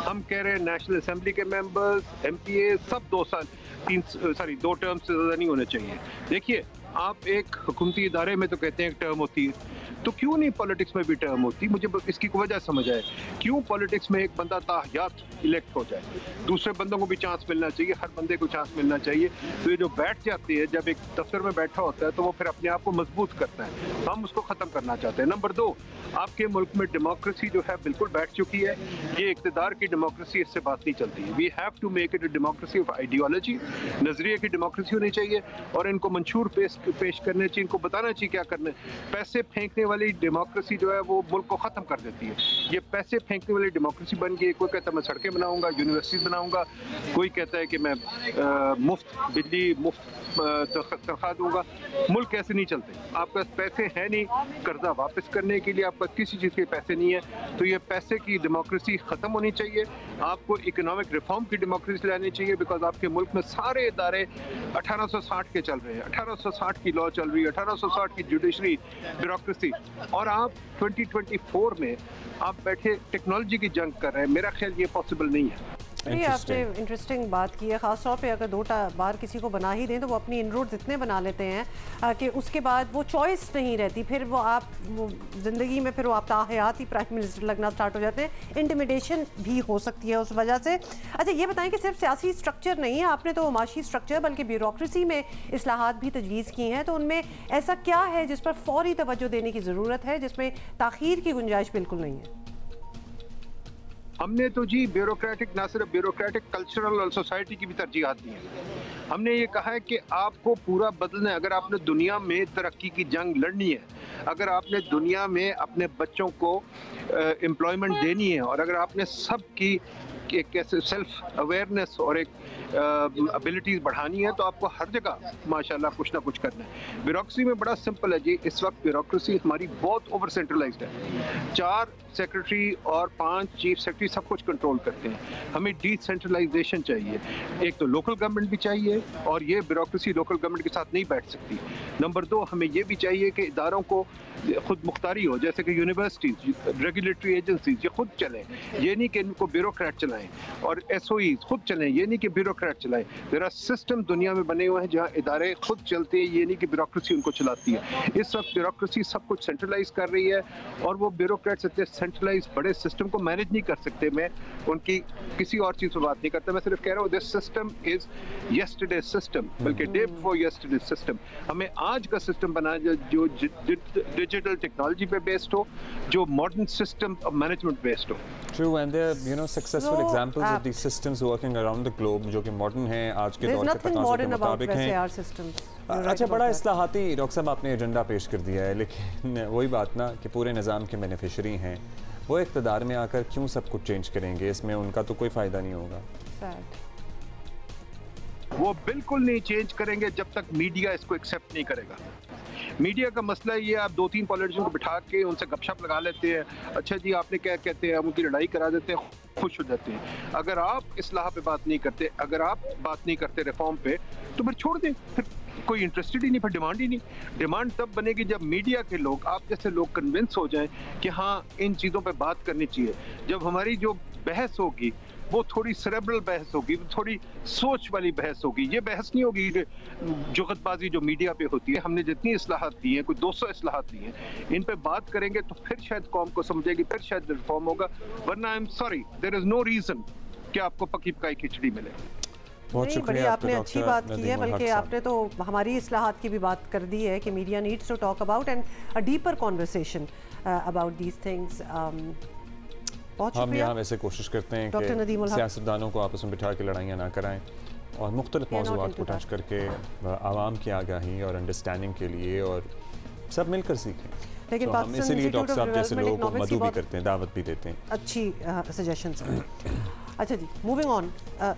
हम कह रहे हैं नेशनल असेंबली के मेंबर्स, MPA सब 2 टर्म से ज़्यादा नहीं होने चाहिए। देखिए, आप एक हुकूमती इदारे में तो कहते हैं एक टर्म होती है, तो क्यों नहीं पॉलिटिक्स में भी टर्म होती? मुझे इसकी वजह समझ आए, क्यों पॉलिटिक्स में एक बंदा ताहयात इलेक्ट हो जाए, दूसरे बंदों को भी चांस मिलना चाहिए, हर बंदे को चांस मिलना चाहिए। तो ये जो बैठ जाते हैं, जब एक दफ्तर में बैठा होता है तो वो फिर अपने आप को मजबूत करता है, हम उसको ख़त्म करना चाहते हैं। नंबर 2, आपके मुल्क में डेमोक्रेसी जो है बिल्कुल बैठ चुकी है। ये इक़्तिदार की डेमोक्रेसी, इससे बात नहीं चलती है। We have to make it a democracy of ideology, नजरिए की डेमोक्रेसी होनी चाहिए। और इनको मंशूर पेश पेश करने चाहिए, इनको बताना चाहिए क्या करना है। पैसे फेंकने वाली डेमोक्रेसी जो है वो मुल्क को ख़त्म कर देती है। ये पैसे फेंकने वाली डेमोक्रेसी बन गई। कोई कहता है मैं सड़कें बनाऊंगा, यूनिवर्सिटीज़ बनाऊंगा, कोई कहता है कि मैं मुफ्त बिजली, मुफ्त तनख्वाह दूंगा। मुल्क ऐसे नहीं चलते। आपके पास पैसे हैं नहीं कर्जा वापस करने के लिए, आपका किसी चीज़ के पैसे नहीं है, तो ये पैसे की डेमोक्रेसी ख़त्म होनी चाहिए। आपको इकोनॉमिक रिफॉर्म की डेमोक्रेसी लानी चाहिए, बिकॉज आपके मुल्क में सारे इदारे 1860 के चल रहे हैं। 1860 की लॉ चल रही है, 1860 की जुडिशरी ब्यूरोक्रेसी, और आप 2024 में आप बैठे टेक्नोलॉजी की जंग कर रहे हैं। मेरा ख्याल ये पॉसिबल नहीं है। ये आपने इंटरेस्टिंग बात की है, ख़ास तौर पे अगर 2 बार किसी को बना ही दें तो वो अपनी इनरोड्स इतने बना लेते हैं कि उसके बाद वो चॉइस नहीं रहती, फिर वो ज़िंदगी में फिर वो आप ताहयात ही प्राइम मिनिस्टर लगना स्टार्ट हो जाते हैं। इंटिमिडेशन भी हो सकती है उस वजह से। अच्छा, ये बताएं कि सिर्फ सियासी स्ट्रक्चर नहीं है, आपने तो माशी स्ट्रक्चर बल्कि ब्यूरोक्रेसी में इस्लाहात भी तजवीज़ की हैं, तो उनमें ऐसा क्या है जिस पर फौरी तवज्जो देने की ज़रूरत है, जिसमें ताख़ीर की गुंजाइश बिल्कुल नहीं है? हमने तो जी ब्यूरोक्रेटिक, ना सिर्फ ब्यूरोक्रेटिक, कल्चरल और सोसाइटी की भी तरजीहात दी है। हमने ये कहा है कि आपको पूरा बदलना है। अगर आपने दुनिया में तरक्की की जंग लड़नी है, अगर आपने दुनिया में अपने बच्चों को एम्प्लॉयमेंट देनी है, और अगर आपने सबकी एक ऐसे सेल्फ अवेयरनेस और एक एबिलिटीज़ बढ़ानी है, तो आपको हर जगह माशाल्लाह कुछ ना कुछ करना है। ब्यूरोक्रेसी में बड़ा सिंपल है जी। इस वक्त ब्यूरोक्रेसी हमारी बहुत ओवर सेंट्रलाइज्ड है। 4 सेक्रेटरी और 5 चीफ सेक्रेटरी सब कुछ कंट्रोल करते हैं। हमें डिसेंट्रलाइजेशन चाहिए। एक तो लोकल गवर्नमेंट भी चाहिए, और ये ब्यूरोक्रेसी लोकल गवर्नमेंट के साथ नहीं बैठ सकती। नंबर 2, हमें ये भी चाहिए कि इदारों को खुद मुख्तारी हो, जैसे कि यूनिवर्सिटीज़, रेगुलेटरी एजेंसीज ये खुद चलें। ये नहीं कि इनको ब्यूरोक्रेट चलाएं, और SOEs खुद चलें, ये नहीं कि ब्यूरोक्रेट चलाएं। देयर आर सिस्टम दुनिया में बने हुए हैं जहाँ इदारे खुद चलते हैं, ये नहीं कि ब्यूरोक्रेसी उनको चलाती है। इस वक्त ब्यूरोक्रेसी सब कुछ सेंट्रलाइज कर रही है, और वो ब्यूरोक्रेट्स इतने सेंट्रलाइज बड़े सिस्टम को मैनेज नहीं कर सकते। मैं उनकी किसी और चीज़ पर बात नहीं करता, मैं सिर्फ कह रहा हूँ this system is yesterday system, बल्कि डे बिफोर येस्टरडे सिस्टम। हमें आज का सिस्टम बनाना जो डिजिटल टेक्नोलॉजी पे बेस्ड हो, जो modern system of management based हो। True, and there are successful examples of these systems working around the globe जो कि मॉडर्न हैं, आज के दौर के तकाज़ों के मुताबिक हैं। अच्छा, बड़ा इस्लाहाती डॉक्टर साहब आपने एजेंडा पेश कर दिया है, लेकिन वही बात ना कि पूरे निज़ाम के बेनिफिशरी हैं, वो इक़्तिदार में आकर क्यों सब कुछ चेंज करेंगे? इसमें उनका तो कोई फ़ायदा नहीं होगा। वो बिल्कुल नहीं चेंज करेंगे जब तक मीडिया इसको एक्सेप्ट नहीं करेगा। मीडिया का मसला ये, आप 2-3 पॉलिटिशियन को बिठा के उनसे गपशप लगा लेते हैं, अच्छा जी आपने क्या कहते हैं, हम उनकी लड़ाई करा देते हैं, खुश हो जाते हैं। अगर आप इस्लाह पे बात नहीं करते, अगर आप बात नहीं करते रिफॉर्म पे, तो फिर छोड़ दें, फिर कोई इंटरेस्टेड ही नहीं, फिर डिमांड ही नहीं। डिमांड तब बनेगी जब मीडिया के लोग, आप जैसे लोग कन्विंस हो जाएं कि हाँ इन चीज़ों पे बात करनी चाहिए। जब हमारी जो बहस होगी वो थोड़ी सेरेब्रल बहस होगी, थोड़ी सोच वाली बहस होगी। ये बहस नहीं होगी जुगतबाजी जो मीडिया पे होती है। हमने जितनी इस्लाहात दी हैं, कोई 200 इस्लाहात दी हैं, इन पे बात करेंगे तो फिर शायद कौम को समझेगी, फिर शायद रिफॉर्म होगा। वरना I am sorry, there is no reason कि आपको पकी पकाई खिचड़ी मिले। बहुत शुक्रिया, आपने अच्छी बात की है, बल्कि आपने तो हमारी इस्लाहात की भी बात कर दी है कि media needs to talk about and a deeper conversation about these things. हम यहाँ वैसे कोशिश करते हैं कि सियासतदानों को आपस में बिठा के लड़ाइयाँ ना कराएं, और मुख्तलिफ मौज़ूआत को टच करके आवाम की आगाही और अंडरस्टैंडिंग के लिए और सब मिलकर सीखें। लेकिन तो हम इसीलिए डॉक्टर साहब जैसे लोगों को मदू भी करते हैं, दावत भी देते हैं। अच्छी सजेशंस हैं। अच्छा जी, मूविंग ऑन।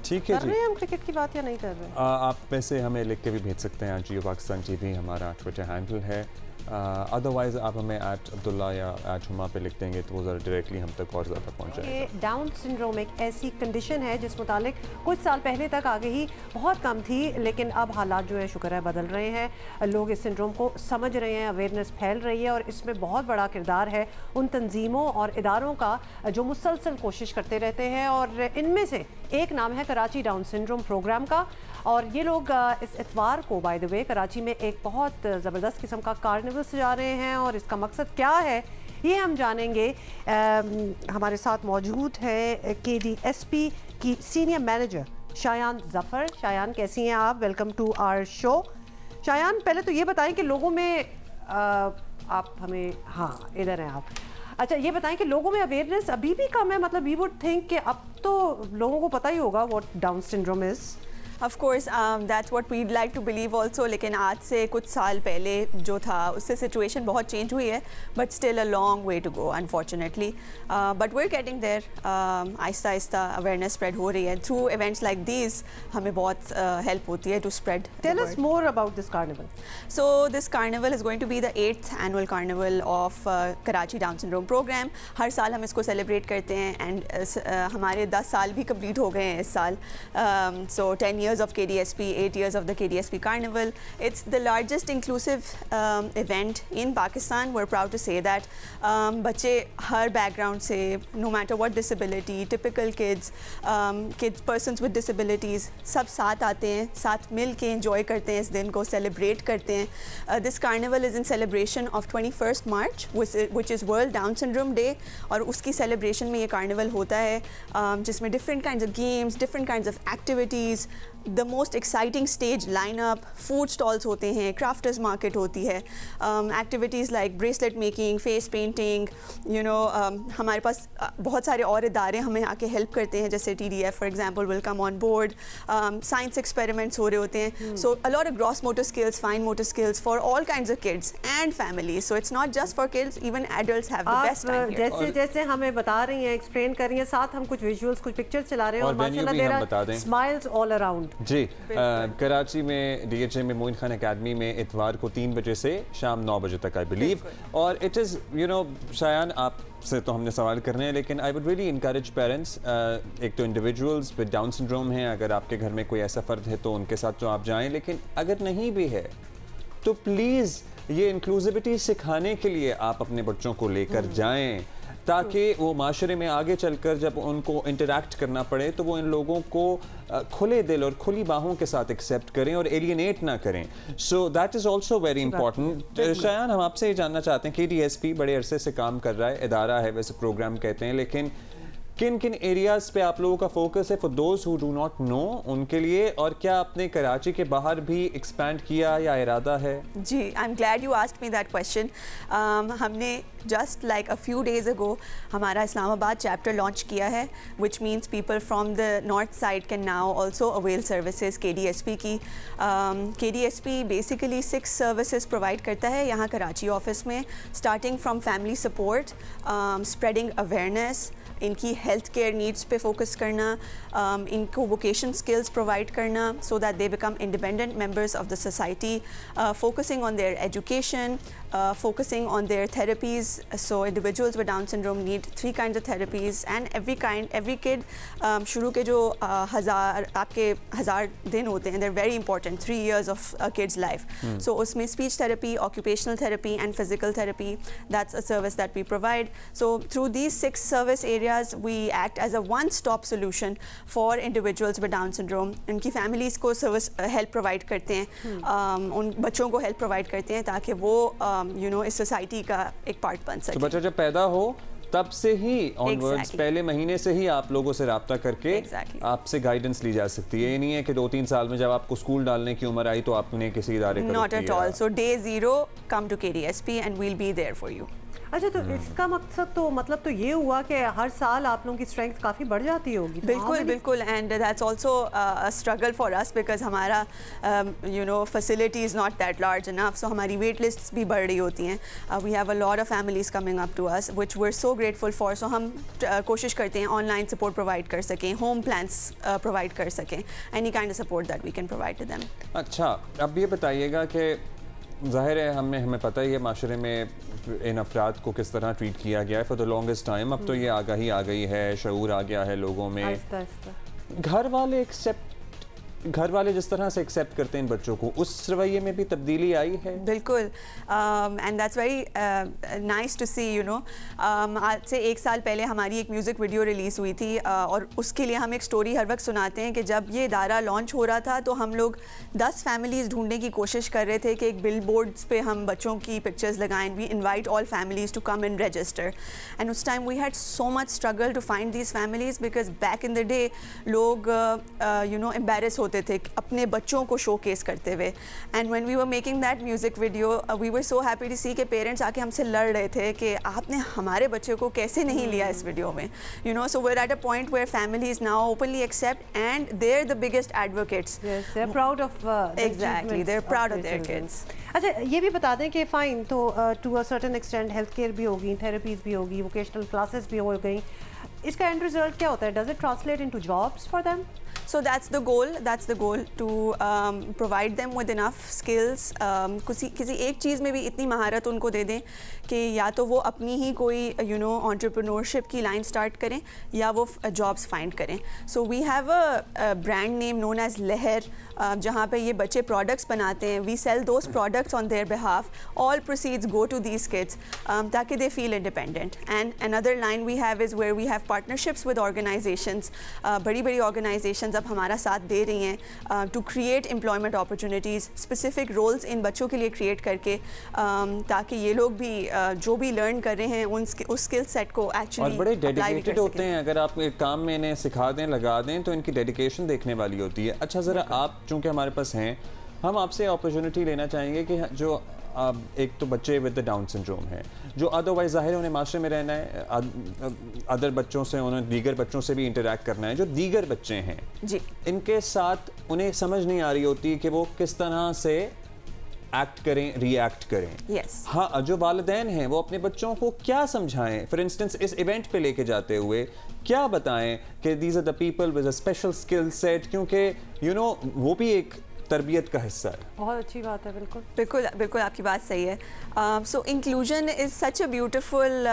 ठीक है, कर रहे हैं हम क्रिकेट की बात या नहीं कर रहे? आप वैसे हमें लिख के भी भेज सकते हैं। जियो पाकिस्तान TV हमारा ट्विटर हैंडल है। अदरवाइज आप हमें @अब्दुल्ला या @हुमा पे लिख देंगे तो वो ज़रा डायरेक्टली हम तक और ज़्यादा पहुँच जाएगा। डाउन सिंड्रोम एक ऐसी कंडीशन है जिस मुतालिक कुछ साल पहले तक आगाही बहुत कम थी, लेकिन अब हालात जो है शुक्र है बदल रहे हैं। लोग इस सिंड्रोम को समझ रहे हैं, अवेयरनेस फैल रही है, और इसमें बहुत बड़ा किरदार है उन तंजीमों और इदारों का जो मुसलसल कोशिश करते रहते हैं, और इनमें से एक नाम है कराची डाउन सिंड्रोम प्रोग्राम का। और ये लोग इस इतवार को बाय द वे कराची में एक बहुत ज़बरदस्त किस्म का कार्निवल सजा रहे हैं, और इसका मकसद क्या है ये हम जानेंगे। हमारे साथ मौजूद है KDSP की सीनियर मैनेजर शायान ज़फ़र। शायान, कैसी हैं आप? Welcome to our show. Shayan, पहले तो ये बताएं कि लोगों में आप हमें, हाँ इधर हैं आप। अच्छा, ये बताएं कि लोगों में अवेयरनेस अभी भी कम है? मतलब वी वुड थिंक कि अब तो लोगों को पता ही होगा what Down syndrome is. Of course that's what we'd like to believe also, लेकिन आज से कुछ साल पहले जो था उससे सिचुएशन बहुत चेंज हुई है, but still a long way to go unfortunately, but we are getting there. आहिस्ता आहिस्ता अवेयरनेस स्प्रेड हो रही है थ्रू इवेंट्स लाइक दीज, हमें बहुत हेल्प होती है to spread. Tell us more about this carnival. So this carnival is going to be the 8th annual carnival of Karachi Down syndrome programme. हर साल हम इसको सेलिब्रेट करते हैं एंड हमारे 10 साल भी कंप्लीट हो गए हैं इस साल। So 10 years of KDSP, 8 years of the KDSP Carnival. It's the largest inclusive event in Pakistan. We're proud to say that. बच्चे हर background से, no matter what disability, typical kids, persons with disabilities, सब साथ आते हैं, साथ मिल के enjoy करते हैं इस दिन को, celebrate करते हैं। This carnival is in celebration of 21st March, which is World Down Syndrome Day, और उसकी celebration में ये carnival होता है, जिसमें different kinds of games, different kinds of activities, the most exciting stage lineup, food stalls होते हैं, crafters market होती है, activities like bracelet making, face painting, you know, हमारे पास बहुत सारे और इदारे हमें आके help करते हैं, जैसे TDF for example will come on board, science experiments हो रहे होते हैं, so a lot of gross motor skills, fine motor skills for all kinds of kids and families, so it's not just for kids, even adults have the best time here. जैसे जैसे हमें बता रही हैं, explain कर रही हैं, साथ हम कुछ visuals, कुछ pictures चला रहे हैं और माशाल्लाह देर smiles all around। जी कराची में DHA में मोइन खान एकेडमी में इतवार को 3 बजे से शाम 9 बजे तक आई बिलीव, और it is you know Shayan आप से तो हमने सवाल करने हैं, लेकिन I would really encourage parents, एक तो इंडिविजुअल्स विद डाउन सिंड्रोम हैं, अगर आपके घर में कोई ऐसा फ़र्द है तो उनके साथ तो आप जाएं, लेकिन अगर नहीं भी है तो प्लीज़ ये इंक्लूसिविटी सिखाने के लिए आप अपने बच्चों को लेकर जाएं, ताकि वो माशरे में आगे चलकर जब उनको इंटरैक्ट करना पड़े तो वो इन लोगों को खुले दिल और खुली बाहों के साथ एक्सेप्ट करें और एलियनेट ना करें। So that is also very important. Shayan, हम आपसे ये जानना चाहते हैं, KDSP बड़े अरसे से काम कर रहा है, इदारा है, वैसे प्रोग्राम कहते हैं, लेकिन किन किन एरियाज़ पे आप लोगों का फोकस है for those who do not know, उनके लिए, और क्या आपने कराची के बाहर भी एक्सपैंड किया या इरादा है? जी, I am glad you asked me that question. हमने just like a few days ago हमारा इस्लामाबाद चैप्टर लॉन्च किया है, which means people from the north side can now also avail services KDSP की। KDSP बेसिकली 6 सर्विसेज प्रोवाइड करता है यहाँ Karachi office में, starting from family support, spreading awareness, इनकी health care needs पे फोकस करना, इनको वोकेशन स्किल्स प्रोवाइड करना so that they become independent members of the society, focusing on their education, focusing on their therapies. So individuals with Down syndrome need 3 kinds of therapies, and every kid शुरू के जो आपके 1000 दिन होते हैं, they're very important, 3 years of a kid's life. So उसमें speech therapy, occupational therapy and physical therapy, that's a service that we provide. So through these 6 service areas we act as a one-stop solution for individuals with Down syndrome. उनकी families को service help provide करते हैं, उन बच्चों को help provide करते हैं ताकि वो you know, इस सोसाइटी का एक पार्ट बन सके। तो बच्चा जब पैदा हो तब से ही ऑनवर्ड्स, पहले महीने से ही आप लोगों से रब्ता करके आपसे गाइडेंस ली जा सकती है। ये नहीं है कि 2-3 साल में जब आपको स्कूल डालने की उम्र आई तो आपने किसी इदारे का not at all. So day 0 come to KDSP and we will be there for you. अच्छा, तो इसका मकसद तो मतलब तो ये हुआ कि हर साल आप लोगों की स्ट्रेंथ काफ़ी बढ़ जाती होगी। बिल्कुल बिल्कुल, and that's also a struggle for us because हमारा you know facility is not that large enough, so हमारी वेट लिस्ट्स भी बढ़ रही होती हैं। We have a lot of families coming up to us which we are so grateful for. So हम कोशिश करते हैं ऑनलाइन सपोर्ट प्रोवाइड कर सकें, होम प्लान्स प्रोवाइड कर सकें, any kind of support that we can provide to them. अच्छा, अब ये बताइएगा कि ज़ाहिर है हमें पता ही है माशरे में इन अफराद को किस तरह ट्रीट किया गया है फॉर द लॉन्गेस्ट टाइम। अब तो ये आगाही आ गई है, शऊर आ गया है लोगों में। घर वाले जिस तरह से एक्सेप्ट करते हैं इन बच्चों को, उस रवैये में भी तब्दीली आई है? बिल्कुल, and that's very nice to see, you know. आज से 1 साल पहले हमारी एक म्यूज़िक वीडियो रिलीज़ हुई थी, और उसके लिए हम एक स्टोरी हर वक्त सुनाते हैं कि जब ये इदारा लॉन्च हो रहा था तो हम लोग 10 फैमिलीज़ ढूंढने की कोशिश कर रहे थे कि एक बिल बोर्ड्स पे हम बच्चों की पिक्चर्स लगाएं, we invite all families to come and register, and उस time we had so much struggle to find these families because back in the day लोग यू नो एम्बेरस होते होते थे अपने बच्चों को शोकेस करते हुए। And when we were making that music video we were so happy to see के पेरेंट्स आके हमसे लड़ रहे थे कि आपने हमारे बच्चे को कैसे नहीं लिया इस वीडियो में, you know. So we are at a point where families now openly accept and they are the biggest advocates. They are proud of exactly, they are proud of their kids. अच्छा, ये भी बता दें कि fine तो to a certain extent health care भी होगी, therapies भी होगी, वोकेशनल क्लासेस भी हो गई, इसका एंड रिजल्ट क्या होता है? Does it translate into jobs for them? So that's the goal to provide them with enough skills। किसी एक चीज़ में भी इतनी महारत उनको दे दें कि या तो वो अपनी ही कोई एंटरप्रेन्योरशिप की लाइन स्टार्ट करें या वो जॉब्स फाइंड करें। So we have a brand name known as Lahar, जहाँ पे ये बच्चे प्रोडक्ट्स बनाते हैं। We sell those products on their behalf, all proceeds go to these kids ताकि they feel independent. And another line we have is where we have partnerships with organisations. बड़ी बड़ी organisations अब हमारा साथ दे रही हैं to create employment opportunities, specific roles in बच्चों के लिए क्रिएट करके ताकि ये लोग भी जो भी लर्न कर रहे हैं उस स्किल सेट को एक्चुअली और बड़े डेडिकेटेड होते हैं। अगर आप एक काम में इन्हें सिखा दें, लगा दें, तो इनकी डेडिकेशन देखने वाली होती है। अच्छा, ज़रा आप चूँकि हमारे पास हैं, हम आपसे अपॉर्चुनिटी लेना चाहेंगे कि जो एक तो बच्चे विद द डाउन सिंड्रोम है, जो अदरवाइज ज़ाहिर है उन्हें माशरे में रहना है, अदर बच्चों से, उन्हें दीगर बच्चों से भी इंटरेक्ट करना है। जो दीगर बच्चे हैं जी, इनके साथ उन्हें समझ नहीं आ रही होती कि वो किस तरह से एक्ट करें, रिएक्ट करें। yes. हाँ, जो वालिदैन हैं वो अपने बच्चों को क्या समझाएं? फॉर इंस्टेंस इस इवेंट पे लेके जाते हुए क्या बताएं कि these are the people with a special skill set, क्योंकि यू नो वो भी एक तरबियत का हिस्सा है। बहुत अच्छी बात है। बिल्कुल बिल्कुल बिल्कुल आपकी बात सही है। So inclusion is such a beautiful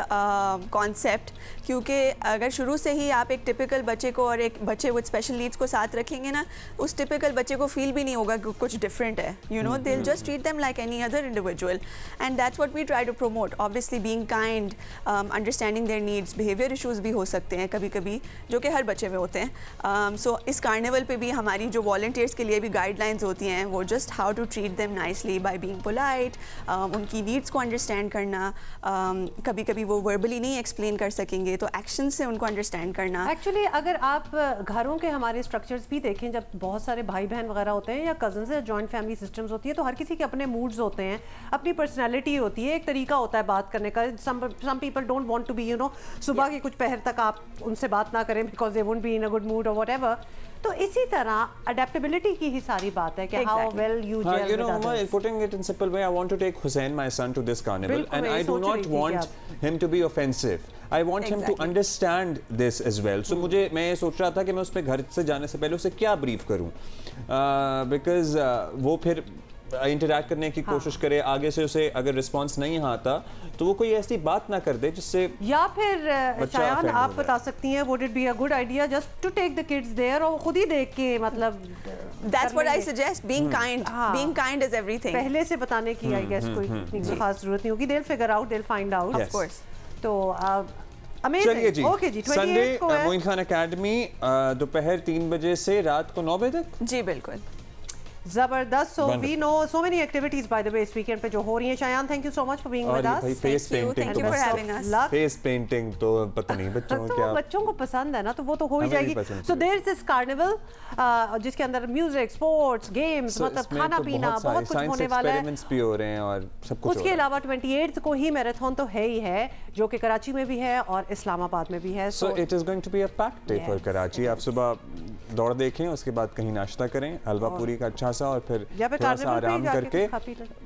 concept, क्योंकि अगर शुरू से ही आप एक टिपिकल बच्चे को और एक बच्चे विद स्पेशल नीड्स को साथ रखेंगे ना, उस टिपिकल बच्चे को फील भी नहीं होगा कि कुछ डिफरेंट है। You know, they will just treat them like any other individual, and that's what we try to promote. Obviously being kind, understanding their needs. Behaviour issues भी हो सकते हैं कभी कभी, जो कि हर बच्चे में होते हैं। सो इस कार्निवल पे भी हमारी जो वॉलंटियर्स के लिए भी गाइडलाइंस होती हैं, वो just how to treat them nicely by being polite, उनकी नीड्स को अंडरस्टैंड करना। कभी कभी वो वर्बली नहीं एक्सप्लेन कर सकेंगे तो एक्शन से उनको अंडरस्टैंड करना। एक्चुअली अगर आप घरों के हमारे स्ट्रक्चर्स भी देखें, जब बहुत सारे भाई बहन वगैरह होते हैं या कजन से जॉइंट फैमिली सिस्टम्स होती है, तो हर किसी के अपने मूड्स होते हैं, अपनी पर्सनैलिटी होती है, एक तरीका होता है बात करने का। Some people don't want to be, you know, सुबह के कुछ पहर तक आप उनसे बात ना करें because they won't be in a good mood और व्हाटएवर। तो इसी तरह अडेप्टेबिलिटी की ही सारी बात है कि how well you gel you know, putting it in simple way, I want to take Hussein, my son, to this carnival, and I do not want him to be offensive. I want him to understand this as well. So मैं सोच रहा था कि मैं उस पे घर से जाने से पहले उसे क्या ब्रीफ करूं, because वो फिर इंटरैक्ट करने की कोशिश करे, आगे से उसे अगर रिस्पांस नहीं आता तो वो कोई ऐसी बात ना कर दे जिससे, या फिर शायान आप बता सकती हैं, would it be a good idea just to take the kids there और खुद ही देख के, मतलब that's what I suggest, being kind is everything. पहले से बताने की आई गेस कोई खास जरूरत नहीं होगी। They will figure out, they will find out, of course. तो चलिए जी, ओके जी, संडे मोइन खान एकेडमी दोपहर 3 बजे से रात को 9 बजे तक। जी बिल्कुल, जबरदस्त। So we know so many activities by the way इस वीकेंड पे जो हो रही हैं। Shayan, thank you so much for being with us. Thank you for having us. Face painting तो पता नहीं बच्चों को क्या, बच्चों को पसंद है ना, तो वो तो हो ही जाएगी। So there is this carnival जिसके अंदर म्यूजिक, स्पोर्ट्स, गेम्स, मतलब खाना पीना बहुत कुछ होने वाला है। एक्सपेरिमेंट्स भी हो रहे हैं और सब कुछ। उसके अलावा 28 को ही मैराथन तो है ही है, जो कि कराची में भी है और इस्लामाबाद में भी है। So it is going to be a packed day for Karachi. आप सुबह दौड़ देखें, उसके बाद कहीं नाश्ता करें हलवा पूरी का अच्छा सा, और फिर थोड़ा सा आराम करके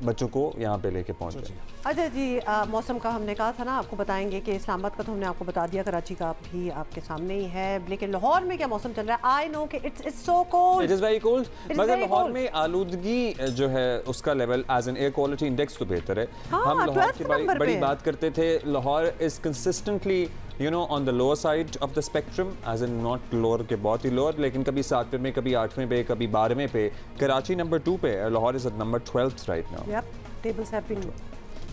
बच्चों को यहाँ पे लेके पहुँच जाए। अच्छा जी, मौसम का हमने कहा था ना आपको बताएंगे कि इस्लामाबाद का तो हमने आपको बता दिया, कराची का भी आपके सामने ही है, लेकिन लाहौर में क्या मौसम चल रहा है? आई नो कि it's so cold, it is very cold, मगर लाहौर में आलूदगी जो है उसका level as an air quality index तो बेहतर है। हम लाहौर की बड़ी बात करते थे, Lahore is consistently you know on the lower side of the spectrum, as in not lower के बहुत ही lower, लेकिन कभी 7वें में, कभी 8वें पे, कभी 12वें पे। कराची नंबर 2 पे है, Lahore is at number 12th right now. Yep, tables have been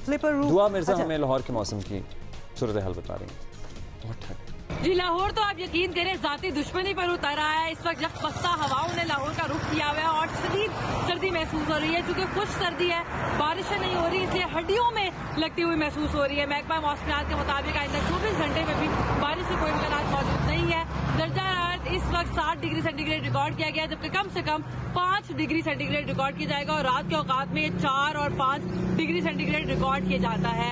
flipper roof. दुआ मिर्जा हमें लाहौर के मौसम की सूरत हाल बता रही हैं। बहुत ठंड जी, लाहौर तो आप यकीन करें ज़ाती दुश्मनी पर उतर रहा है। इस वक्त जब पस्ता हवाओं ने लाहौर का रुख किया हुआ है और शदीद सर्दी महसूस हो रही है, क्योंकि खुश सर्दी है, बारिशें नहीं हो रही, इसलिए हड्डियों में लगती हुई महसूस हो रही है। महकमा मौसमियात के मुताबिक आइंदा 24 घंटे में भी बारिश की कोई इम्कान मौजूद नहीं है। दर्जा हरारत इस वक्त 60 डिग्री सेंटीग्रेड रिकॉर्ड किया गया, जबकि कम से कम 5 डिग्री सेंटीग्रेड रिकॉर्ड किया जाएगा और रात के औकात में 4 और 5 डिग्री सेंटीग्रेड रिकॉर्ड किया जाता है।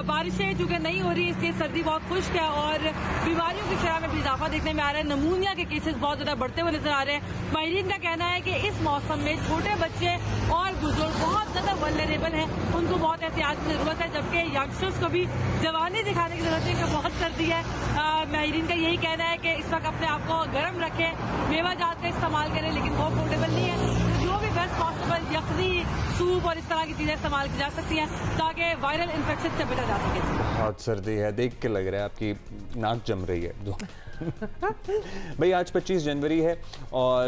बारिशें चूंकि नहीं हो रही, इसलिए सर्दी बहुत खुश्क है और बीमारियों की शरह में भी इजाफा देखने में आ रहा है। नमूनिया के केसेस बहुत ज्यादा बढ़ते हुए नजर आ रहे हैं। माहिरीन का कहना है कि इस मौसम में छोटे बच्चे और बुजुर्ग बहुत ज्यादा वल्नरेबल हैं, उनको बहुत एहतियात की जरूरत है, जबकि यंगस्टर्स को भी जवानी दिखाने की जरूरत है कि बहुत सर्दी है। माहिरीन का यही कहना है कि इस वक्त अपने आप को गर्म रखें, मेवा जात का इस्तेमाल करें, लेकिन वो पोर्टेबल नहीं है। जो भी बेस्ट पॉसिबल यखनी, सूप और इस तरह की चीजें इस्तेमाल की जा सकती हैं ताकि वायरल इन्फेक्शन से बचा जा सके। बहुत सर्दी है, देख के लग रहा है आपकी नाक जम रही है। भाई आज 25 जनवरी है और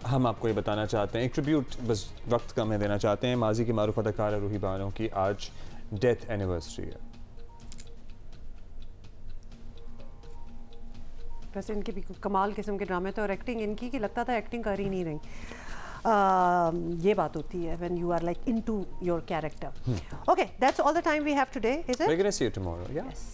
हम आपको ये बताना चाहते हैं, एक ट्रिब्यूट, बस वक्त कम है, देना चाहते हैं। माजी की मारूफ अदाकारा रूही बानो की आज डेथ एनिवर्सरी है। वैसे इनकी भी कमाल किस्म के ड्रामे थे और एक्टिंग इनकी कि लगता था एक्टिंग कर ही नहीं रही। ये बात होती है when you are like into your character. Okay, that's all the time we have today, is it? We're going to see you tomorrow. Yeah. Yes.